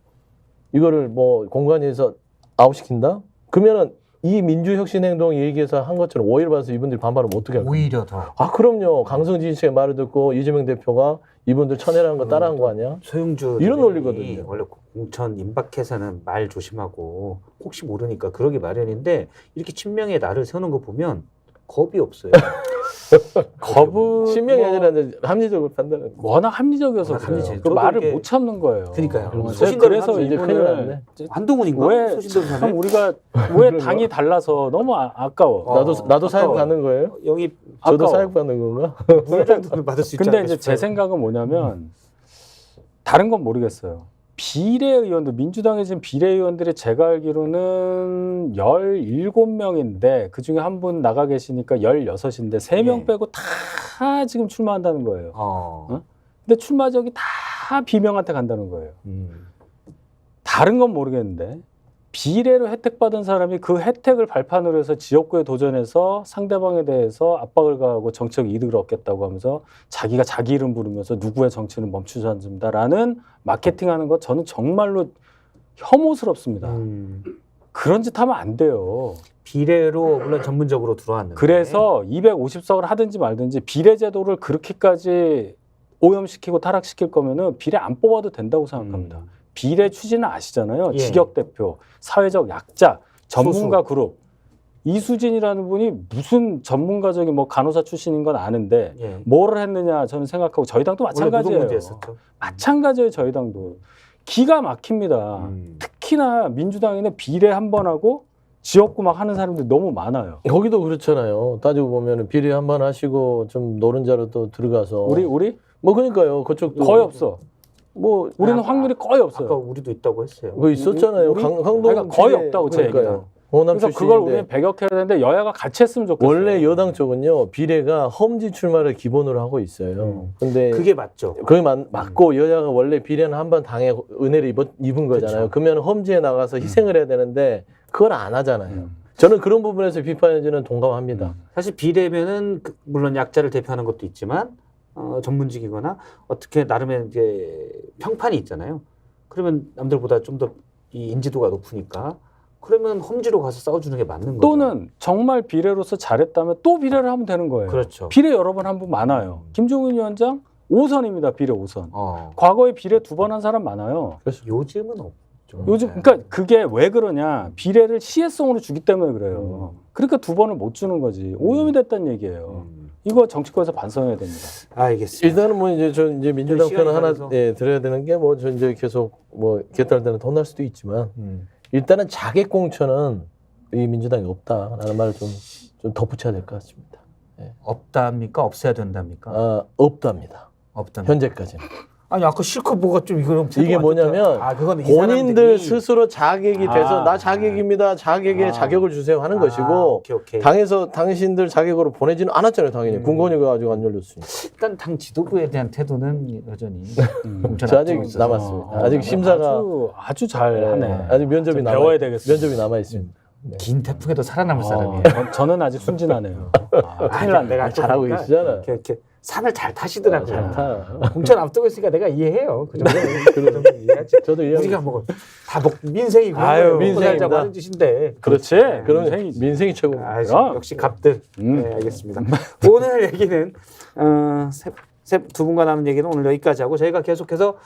이거를 뭐 공관위에서 아웃시킨다? 그러면은 이 민주혁신행동 얘기해서 한 것처럼 오해를 받아서 이분들이 반발하면 어떻게 할까요? 오히려 더 아 그럼요. 강성진 씨의 말을 듣고 이재명 대표가 이분들 쳐내라는 거 따라한 거 아니야? 소영주 이런 대변인이 논리거든요. 원래 공천 임박해서는 말 조심하고 혹시 모르니까 그러기 마련인데 이렇게 친명의 날을 세우는 거 보면 겁이 없어요. 겁은 신명이 뭐 아니라 이제 합리적으로 판단하는 거. 워낙 합리적이어서 워낙 그래요. 합리적이죠. 그 저도 말을 이렇게- 못 참는 거예요. 그러니까요. 그래서 소신대로 그래서 하면 이제 큰일 이분을 났네. 한동훈인가? 왜 소신대로 참 사네. 우리가 왜 당이 달라서 너무 아까워. 나도 사육 아까워요. 받는 거예요? 영입 저도 아까워. 사육 받는 건가? 물 정도는 받을 수 있지 근데 않을까 이제 제 싶어요. 생각은 뭐냐면 다른 건 모르겠어요. 비례의원들, 민주당에 지금 비례의원들이 제가 알기로는 17명인데 그중에 한 분 나가 계시니까 16인데 3명 예. 빼고 다 지금 출마한다는 거예요. 어. 근데 출마적이 다 비명한테 간다는 거예요. 다른 건 모르겠는데 비례로 혜택받은 사람이 그 혜택을 발판으로 해서 지역구에 도전해서 상대방에 대해서 압박을 가하고 정치적 이득을 얻겠다고 하면서 자기가 자기 이름 부르면서 누구의 정치는 멈추지 않습니다라는 마케팅하는 거 저는 정말로 혐오스럽습니다. 그런 짓 하면 안 돼요. 비례로 물론 전문적으로 들어왔는데 그래서 250석을 하든지 말든지 비례 제도를 그렇게까지 오염시키고 타락시킬 거면은 비례 안 뽑아도 된다고 생각합니다. 비례 취지는 아시잖아요. 예. 직역 대표, 사회적 약자, 전문가 그룹. 이수진이라는 분이 무슨 전문가적인 뭐 간호사 출신인 건 아는데 예. 뭐를 했느냐 저는 생각하고 저희 당도 원래 마찬가지예요. 노동문제였었죠. 마찬가지예요. 저희 당도. 기가 막힙니다. 특히나 민주당에는 비례 한 번 하고 지역구 막 하는 사람들이 너무 많아요. 거기도 그렇잖아요. 따지고 보면 비례 한번 하시고 좀 노른자로 또 들어가서 우리 뭐 그러니까요. 그쪽도 거의 없어. 뭐 우리는 아까- 확률이 거의 없어요. 아까 우리도 있다고 했어요. 뭐 있었잖아요. 우리- 강동 그러니까 거의 없다고 제 얘기가. 호남 그래서 그걸 출신인데 우리는 배격해야 되는데 여야가 같이 했으면 좋겠어요. 원래 여당 쪽은요 비례가 험지 출마를 기본으로 하고 있어요. 근데 그게 맞죠. 그게 맞고 여야가 원래 비례는 한 번 당에 은혜를 입은 거잖아요. 그쵸. 그러면 험지에 나가서 희생을 해야 되는데 그걸 안 하잖아요. 저는 그런 부분에서 비판해주는 동감합니다. 사실 비례면은 물론 약자를 대표하는 것도 있지만 전문직이거나 어떻게 나름의 이제 평판이 있잖아요. 그러면 남들보다 좀 더 이 인지도가 높으니까 그러면 험지로 가서 싸워주는 게 맞는 거죠. 또는 정말 비례로서 잘했다면 또 비례를 하면 되는 거예요. 그렇죠. 비례 여러 번 한 분 많아요. 김종인 위원장 5선입니다. 비례 5선. 어. 과거에 비례 2번 한 사람 많아요. 요즘은 없죠. 요즘 그러니까 그게 왜 그러냐? 비례를 시혜성으로 주기 때문에 그래요. 그러니까 2번을 못 주는 거지. 오염이 됐다는 얘기예요. 이거 정치권에서 반성해야 됩니다. 알겠습니다. 일단은 뭐 이제 저 이제 민주당 시간이 편은 하나 가면서. 드려야 되는 게 뭐 저 이제 계속 뭐 개딸되는 돈 날 수도 있지만 일단은 자객 공천은 이 민주당이 없다라는 말을 좀 덧붙여야 될 것 같습니다. 없답니까? 없애야 된답니까? 아, 없답니다. 없답니다. 현재까지는. 아니 아까 실컷 뭐가 좀 이거는 이게 뭐냐면 그건 이 본인들 사람들이- 스스로 자객이 돼서 아. 나 자객입니다. 자객에 아. 자격을 주세요 하는 아, 것이고 오케이. 당에서 당신들 자격으로 보내지는 않았잖아요. 당연히 군건위가 아직 안 열렸으니까. 일단 당 지도부에 대한 태도는 여전히 공천 저 아직 앞두고 있어서. 남았습니다. 아직 심사가 아주 잘하네. 아직 면접이 좀 남아 배워야 되겠습니다. 면접이 남아 있습니다. 긴 태풍에도 살아남을 사람이에요. 저는 아직 순진하네요. 큰일 났네. 내가 잘하고 보니까 계시잖아. 이렇게 산을 잘 타시더라고요. 잘 타. 공천 앞두고 있으니까 내가 이해해요. 그 정도는 이해하지. 저도 이해하고 우리가 뭐 다 민생이고 아유, 먹고 살자고 민생입니다. 하는 짓인데. 그렇지. 그러면 민생이지. 민생이 최고. 아, 그럼. 역시 갑들. 네, 알겠습니다. 오늘 얘기는 두 분과 나눈 얘기는 오늘 여기까지 하고 저희가 계속해서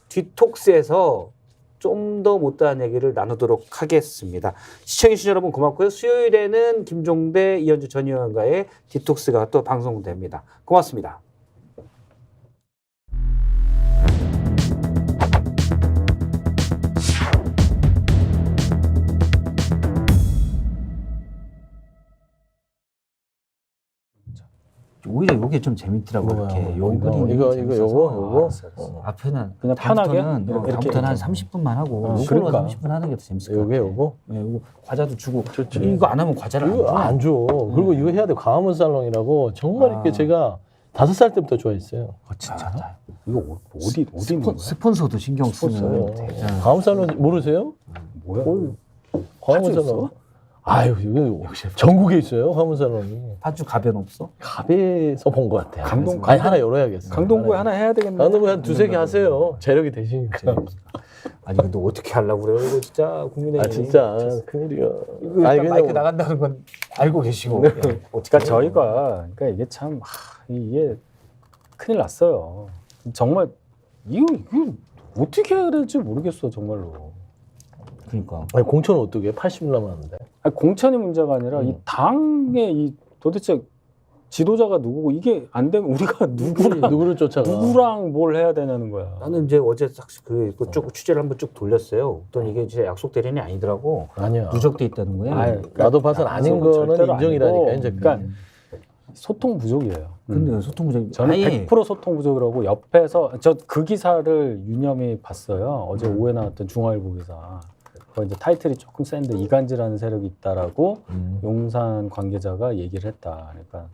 디톡스에서 좀 더 못다한 얘기를 나누도록 하겠습니다. 시청해주신 여러분 고맙고요. 수요일에는 김종대, 이현주 전 의원과의 디톡스가 또 방송됩니다. 고맙습니다. 오히려 이게 좀 재밌더라고. 이렇게 요 그림이 이거 재밌어서. 요거 앞에는 그냥 편하게 다음부터는 이렇게 한 30분만 하고 요거는 그러니까. 30분 하는 게 더 재밌을 것 같아. 요거 네, 이거 과자도 주고 좋지. 이거 안 하면 과자를 이거 안 안 줘. 그리고 이거 해야 돼. 광화문 살롱이라고 정말 이렇게 제가 5살 때부터 좋아했어요. 진짜? 이거 어디 있는 거야? 스폰서도 신경 쓰는 광화문 살롱 모르세요? 뭐야? 광화문 살롱. 아유 이거 전국에 있어요. 광화문 살롱이. 파주 가변 없어? 갑에서 본 것 같아요. 강동- 아니 하나 열어야겠어. 강동구에 하나 해야 되겠네. 강동구에 한 2-3개 하세요. 재력이 되시니까. 아니 근데 어떻게 하려고 그래요? 이거 진짜 국민의힘 아 진짜 큰일이야. 이거 일단 아니, 그냥 마이크 나간다는 건 알고 계시고 어떻게 그러니까 저희가 그러니까 이게 참 이게 큰일 났어요. 정말 이거 어떻게 해야 될지 모르겠어 정말로. 그러니까 아니 공천은 어떻게 해? 80일 남았는데. 아니, 공천이 문제가 아니라 이 당의 이 도대체 지도자가 누구고 이게 안 되면 우리가 누구를 쫓아가? 누구랑 뭘 해야 되냐는 거야. 나는 이제 어제 쭉 취재를 한번 쭉 돌렸어요. 그랬더니 이게 이제 약속 대리인이 아니더라고. 아니야. 누적돼 있다는 거야. 아유, 나도 봐선 아닌 그건 거는 절대로 인정이라니까 아니고, 이제. 그러니까 소통 부족이에요. 근데 소통 부족. 저는 아예 100% 소통 부족이라고 옆에서 저 그 기사를 유념이 봤어요. 어제 오후에 나왔던 중앙일보 기사. 그 이제 타이틀이 조금 센데 이간질하는 세력이 있다라고 용산 관계자가 얘기를 했다. 그러니까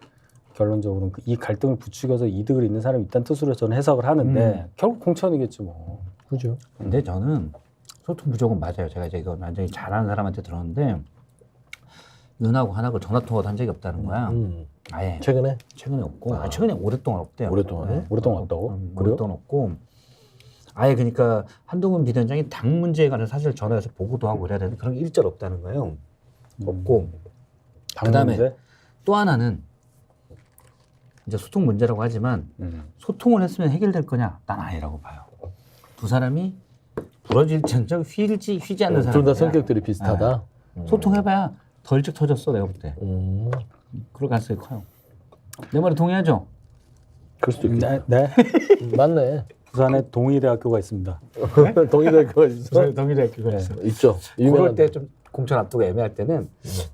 결론적으로는 이 갈등을 부추겨서 이득을 잇는 사람이 있다는 뜻으로 저는 해석을 하는데 결국 공천이겠지 뭐. 그죠. 근데 저는 소통 부족은 맞아요. 제가 이제 이거 완전히 잘하는 사람한테 들었는데 은하고 하나고 전화 통화도 한 적이 없다는 거야. 아예 최근에 최근에 없고 최근에 오랫동안 없대요. 오랫동안? 오랫동안 없다고? 그래요? 오랫동안 없고 아예 그러니까 한동훈 비대위원장이 당 문제에 관해서 사실 전화해서 보고도 하고 그래야 되는데 그런 게 일절 없다는 거예요. 없고 그다음에 문제? 또 하나는 이제 소통 문제라고 하지만 소통을 했으면 해결될 거냐? 난 아니라고 봐요. 두 사람이 부러질지언정 휘지 않는 사람. 둘 다 성격들이 비슷하다. 소통해봐야 더 일찍 터졌어 내가 볼 때. 그럴 가능성이 커요. 내 말에 동의하죠? 그럴 수도 있겠다. 네. 맞네. 부산에 동의대학교가 있습니다. 동의대학교가 있어? 동의대학교가 있어. 있죠. 그럴 유명한 때 좀 공천 앞두고 애매할 때는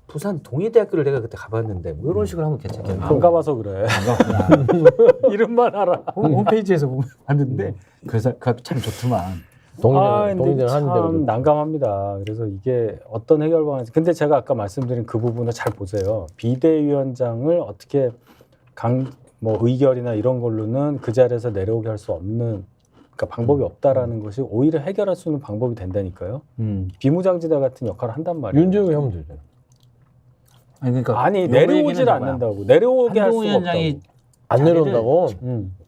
부산 동의대학교를 내가 그때 가봤는데 뭐 이런 식으로 하면 괜찮겠네. 안 가봐서 그래. 이름만 알아. 홈페이지에서 보면 봤는데 그래서 참 좋더만. 근데 동의대를 하는 대로. 참 난감합니다. 그래서 이게 어떤 해결 방안이 근데 제가 아까 말씀드린 그 부분을 잘 보세요. 비대위원장을 어떻게 뭐 의결이나 이런 걸로는 그 자리에서 내려오게 할 수 없는 그러니까 방법이 없다라는 것이 오히려 해결할 수 있는 방법이 된다니까요. 비무장지대 같은 역할을 한단 말이에요. 윤재욱이 하면 되죠. 아니 그러니까 아니 내려오질 않는다고. 내려오게 할 한동훈 수가 위원장이 없다고. 안 내려온다고?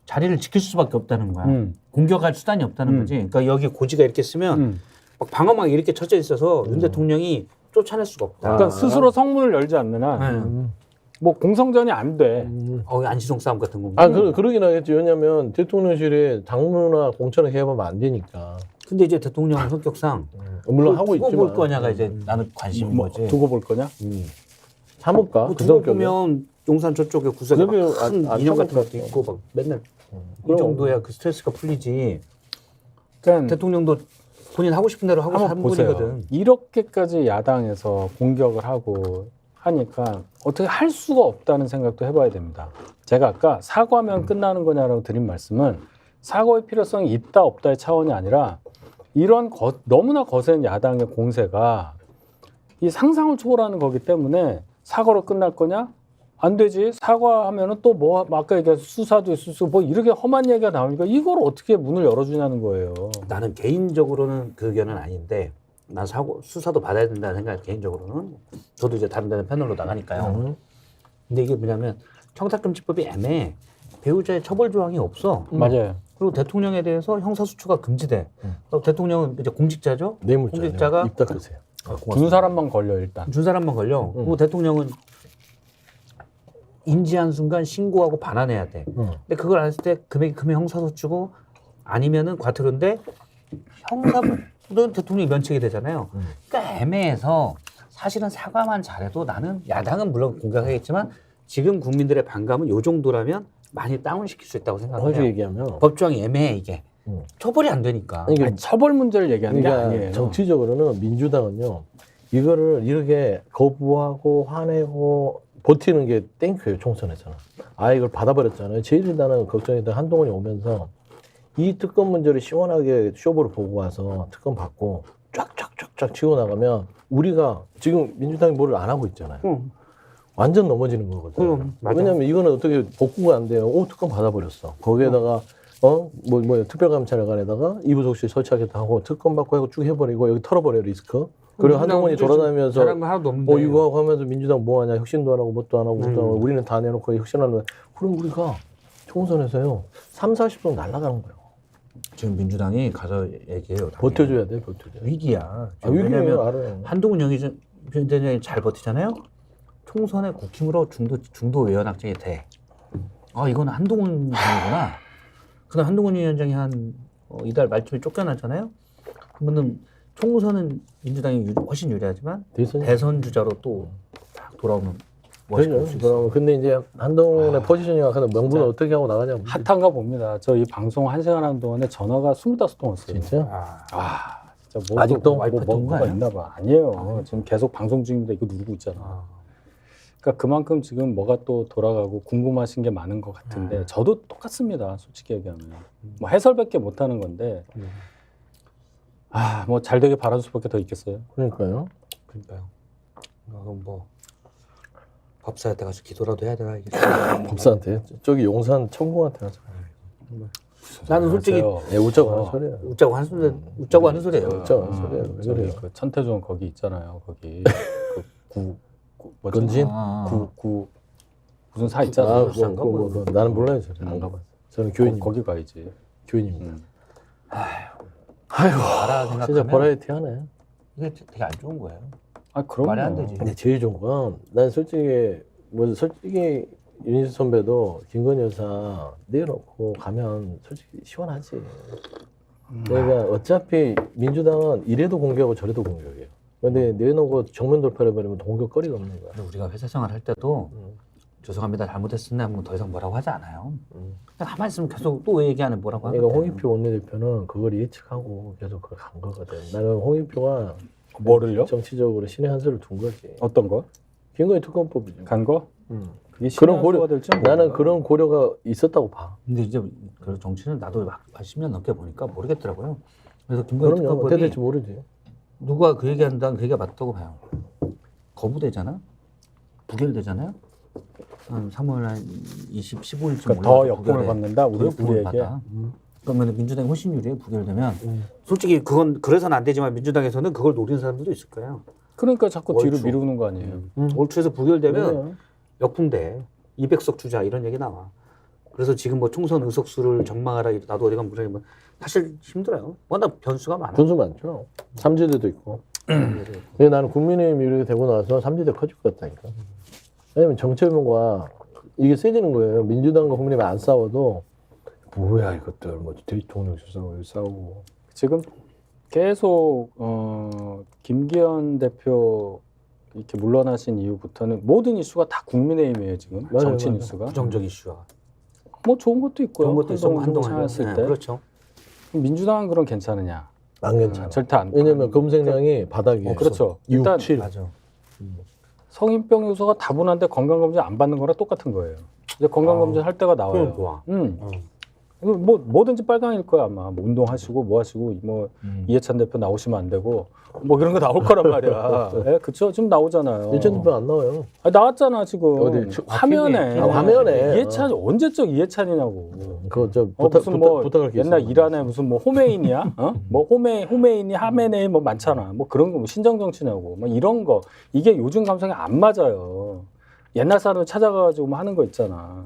자리를 지킬 수밖에 없다는 거야. 공격할 수단이 없다는 거지. 그러니까 여기 고지가 이렇게 쓰면 막 방어막이 이렇게 쳐져 있어서 윤 대통령이 쫓아낼 수가 없다. 그러니까 스스로 성문을 열지 않는 한 뭐 공성전이 안 돼. 안시성 싸움 같은 겁니다. 그러긴 하겠지. 왜냐면 대통령실에 당무나 공천을 해보면 안 되니까. 근데 이제 대통령 성격상 물론 하고 두고 있지만. 볼 거냐가 이제 나는 관심인 거지. 두고 볼 거냐? 참을까? 뭐 그 두고 성격에. 보면 용산 저쪽에 구석에 그게 큰 안 인형 같은 참을 것도 것 있고 막 맨날 이 그럼. 정도야 그 스트레스가 풀리지. 그러니까 대통령도 본인 하고 싶은 대로 하고 사는 한번 보세요. 분이거든. 이렇게까지 야당에서 공격을 하고 하니까 어떻게 할 수가 없다는 생각도 해봐야 됩니다. 제가 아까 사과하면 끝나는 거냐라고 드린 말씀은 사과의 필요성이 있다 없다의 차원이 아니라 이런 너무나 거센 야당의 공세가 이 상상을 초월하는 거기 때문에 사과로 끝날 거냐? 안 되지. 사과하면은 또 뭐 아까 얘기한 수사도 있을 수 뭐 이렇게 험한 얘기가 나오니까 이걸 어떻게 문을 열어주냐는 거예요. 나는 개인적으로는 그 의견은 아닌데 난 수사도 받아야 된다는 생각 개인적으로는 저도 이제 다른 데는 패널로 나가니까요. 근데 이게 뭐냐면 청탁금지법이 애매해. 배우자의 처벌 조항이 없어. 맞아요. 그리고 대통령에 대해서 형사수초가 금지돼. 대통령은 이제 공직자죠. 뇌물자. 공직자가 입 닦으세요. 준 사람만 걸려 일단. 준 사람만 걸려. 그리고 대통령은 인지한 순간 신고하고 반환해야 돼. 근데 그걸 안 했을 때 금액이 크면 형사소추고 아니면은 과태료인데 형사는 대통령이 면책이 되잖아요. 그러니까 애매해서 사실은 사과만 잘해도 나는 야당은 물론 공격하겠지만 지금 국민들의 반감은 요 정도라면 많이 다운시킬 수 있다고 솔직히 생각해요. 얘기하면 법조항이 애매해 이게. 처벌이 안 되니까. 이게 아니, 처벌 문제를 얘기하는 게 그러니까 아니에요. 정치적으로는 민주당은요 이거를 이렇게 거부하고 화내고 버티는 게 땡큐예요. 총선에서는. 아 이걸 받아버렸잖아요. 제일 나는 걱정했던 한동훈이 오면서 이 특검 문제를 시원하게 쇼부로 보고 와서 특검 받고 쫙쫙쫙쫙 치고 나가면 우리가 지금 민주당이 뭐를 안 하고 있잖아요. 완전 넘어지는 거거든요. 맞아. 왜냐하면 이거는 어떻게 복구가 안 돼요. 오 특검 받아버렸어. 거기에다가 특별감찰관에다가 이부속실 설치하겠다 하고 특검 받고 하고 쭉 해버리고 여기 털어버려 리스크. 그리고 한동훈이 돌아다니면서 잘한 거 하나도 없는데. 이거 하고 하면서 민주당 뭐 하냐 혁신도 안 하고 뭣도 안 하고 뭣도 안 하고 우리는 다 내놓고 혁신하는 그럼 우리가 총선에서요 3-40석 날아가는 거예요. 지금 민주당이 가서 얘기해요. 버텨줘야 돼 버텨줘. 위기야. 위기예요 왜냐면 알아요. 한동훈 위원장이 잘 버티잖아요. 총선에 국힘으로 중도 외연 확정이 돼. 아 이건 한동훈 위원장이구나. 그다음 한동훈 위원장이 이달 말쯤에 쫓겨났잖아요. 그러면은 총선은 민주당이 훨씬 유리하지만 대선 주자로 또 딱 돌아오면 멋있을 수 있어요. 근데 이제 한동훈의 포지션이 약간 명분을 어떻게 하고 나가냐. 핫한가 봅니다. 저 이 방송 1시간 하는 동안에 전화가 25통 왔어요. 진짜? 진짜 뭐 아직도? 뭐가 있나 봐. 아니에요. 지금 계속 방송 중인데 이거 누르고 있잖아. 그러니까 그만큼 지금 뭐가 또 돌아가고 궁금하신 게 많은 것 같은데 저도 똑같습니다. 솔직히 얘기하면 뭐 해설밖에 못 하는 건데 뭐 잘 되게 바라줄 수밖에 더 있겠어요. 그러니까요. 그러니까요. 그럼 뭐 법사한테 가서 기도라도 해야 되나 이게. 법사한테 저기 용산 청구한테 가자. 나는 솔직히 예, 웃자고 하는 소리야. 웃자고 하는 소리예요. 웃자고 하는 소리야. 왜 저기 그래요? 그 천태종 거기 있잖아요. 거기 뭐지? 건진? 무슨 사 있잖아요. 나는 몰라요. 저는 안 가봤어. 저는 교인님. 거기 가야지. 교인입니다. 나라 생각하면 진짜 버라이어티하네. 이게 되게 안 좋은 거예요. 그럼 말이 안 되지. 근데 제일 좋은 건 난 솔직히 윤희수 선배도 김건희 여사 내놓고 가면 솔직히 시원하지. 그러니까 어차피 민주당은 이래도 공격하고 저래도 공격이에요. 근데 내놓고 정면 돌파를 해버리면 공격거리가 없는 거야. 근데 우리가 회사 생활 할 때도 죄송합니다 잘못했으나 하면 더 이상 뭐라고 하지 않아요. 그냥 가만히 있으면 계속 또 왜 얘기하는 뭐라고 하거든. 그러니까 홍익표 원내대표는 그걸 예측하고 계속 그걸 간 거거든. 나는 홍익표가 뭐를요? 정치적으로 신의 한 수를 둔 거지. 어떤 거? 김건희 특검법이죠. 간 거? 그게 그런 신의 고려 한수가 될지 나는 몰라요. 그런 고려가 있었다고 봐. 근데 이제 그 정치는 나도 막 10년 넘게 보니까 모르겠더라고요. 그래서 김건희 그럼요. 어떻게 특검법이 될지 모르지. 누가 그 얘기한다면 그 얘기가 맞다고 봐요. 거부되잖아? 부결되잖아요? 한 3월 한 15일쯤 그러니까 더 역풍을 받는다 우리에게. 그러면 민주당이 훨씬 유리해 부결되면. 솔직히 그건 그래서는 안 되지만 민주당에서는 그걸 노리는 사람들도 있을 거예요. 그러니까 자꾸 뒤로 얼추. 미루는 거 아니에요. 올초에서 부결되면 그래요. 역풍돼. 200석 주자 이런 얘기 나와. 그래서 지금 뭐 총선 의석수를 전망하라 나도 어디가 무슨 사실 힘들어요. 워낙 변수가 많아. 변수 많죠. 삼지대도 있고. 근데 나는 국민의힘 이렇게 되고 나서 삼지대 커질 것 같다니까. 왜냐면 정체론과 이게 세지는 거예요. 민주당과 국민의힘이 안 싸워도 뭐야 이것들 뭐 대통령실 싸우고. 지금 계속 김기현 대표 이렇게 물러나신 이후부터는 모든 이슈가 다 국민의힘이에요 지금. 맞아요, 정치 맞아요. 뉴스가. 부정적 이슈와 뭐 좋은 것도 있고요. 그런 것도 있었고 한동훈 한동안 참았을 때. 그렇죠. 민주당은 그럼 괜찮으냐? 안 괜찮아. 절대 안. 왜냐면 검색량이 바닥이에요. 그렇죠. 6, 일단 7. 맞아. 성인병 요소가 다분한데 건강검진 안 받는 거랑 똑같은 거예요. 이제 건강검진 할 때가 나와요. 좋아. 이거 뭐 뭐든지 빨강일 거야 아마. 뭐 운동하시고 뭐 하시고 뭐 이해찬 대표 나오시면 안 되고 뭐 이런 거 나올 거란 말이야. 예, 그쵸? 지금 나오잖아요. 일전 대표 안 나와요. 나왔잖아 지금. 어디? 화면에. 화면에. 이해찬 언제적 이해찬이냐고. 그거 저 무슨 뭐 부탁할 게 옛날 있어요. 이란에 무슨 뭐 호메인이야? 뭐 호메인이 하메네이 뭐 많잖아. 뭐 그런 거 뭐 신정 정치냐고. 뭐 이런 거 이게 요즘 감성에 안 맞아요. 옛날 사람을 찾아가지고 뭐 하는 거 있잖아.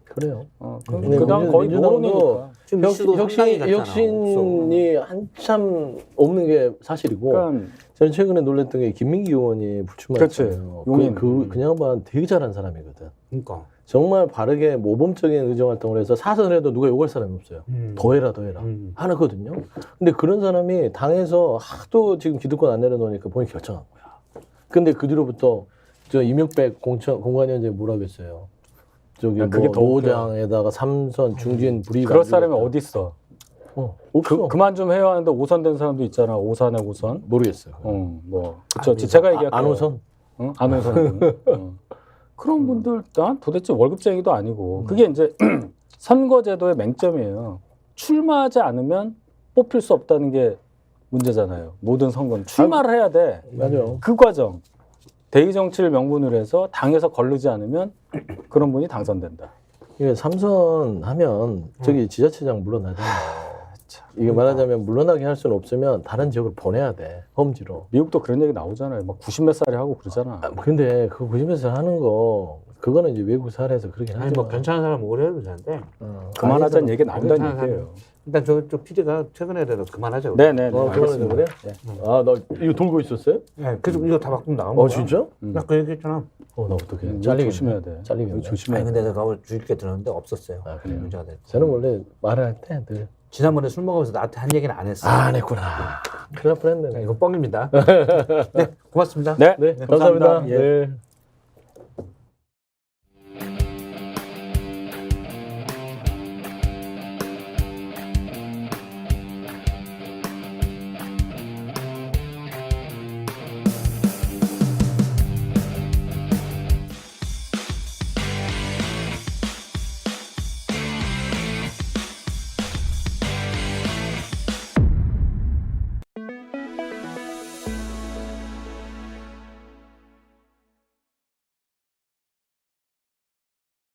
그래요. 그다음 거의 민주당도 모르니까. 지금 이슈도 상당히 갔잖아. 혁신이 한참 없는 게 사실이고 그러니까 저는 최근에 놀랐던 게 김민기 의원이 불출마했잖아요. 그렇지. 용인. 그 양반 되게 잘하는 사람이거든. 그러니까. 정말 바르게 모범적인 의정 활동을 해서 사선을 해도 누가 욕할 사람이 없어요. 더 해라 하거든요. 근데 그런 사람이 당에서 하도 지금 기득권 안 내려놓으니까 본인이 결정한 거야. 근데 그 뒤로부터 저 이명백 공관위원장이 뭐라 그랬어요. 저기 그게 뭐 더 노장에다가 삼선 중진 불이익 그럴 사람이 어디 있어? 없어. 그만 좀 해요 하는데 오선된 사람도 있잖아. 오선에 오선. 모르겠어요. 뭐 그쵸. 제가 얘기할게요. 안호선? 응? 안호선. 그런 분들 난 도대체 월급쟁이도 아니고 그게 이제 선거제도의 맹점이에요. 출마하지 않으면 뽑힐 수 없다는 게 문제잖아요. 모든 선거는 출마를 해야 돼. 맞아. 그 과정. 대의 정치를 명분으로 해서 당에서 거르지 않으면 그런 분이 당선된다. 이게 삼선 하면 저기 지자체장 물러나잖아요. 이게 말하자면 물러나게 할 수는 없으면 다른 지역으로 보내야 돼. 험지로. 미국도 그런 얘기 나오잖아요. 막 90몇 살에 하고 그러잖아. 근데 그 90몇 하는 거 그거는 이제 외국 사례에서 그렇긴 아니 하지만 뭐 괜찮은 사람 오래 해도 되는데 그만하자는 얘기 나온다는 괜찮은 얘기예요. 일단 저쪽 PD가 최근에라도 그만하죠. 네네. 그거는 알겠습니다. 그래? 아, 나 이거 돌고 있었어요? 네, 그래서 이거 다 바꾸면 나온 거야. 진짜? 나 그 얘기했잖아. 나 어떡해. 이거 잘리겠네. 조심해야 돼. 잘리겠네. 이거 조심해야 아니 돼. 근데 내가 주일께 들었는데 없었어요. 아, 그래요? 문제가 됐고. 저는 원래 말을 할 때 늘. 지난번에 술 먹으면서 나한테 한 얘기는 안 했어. 안 했구나. 큰일 날 뻔했네. 이거 뻥입니다. 네, 고맙습니다. 네. 네, 감사합니다. 예. 네.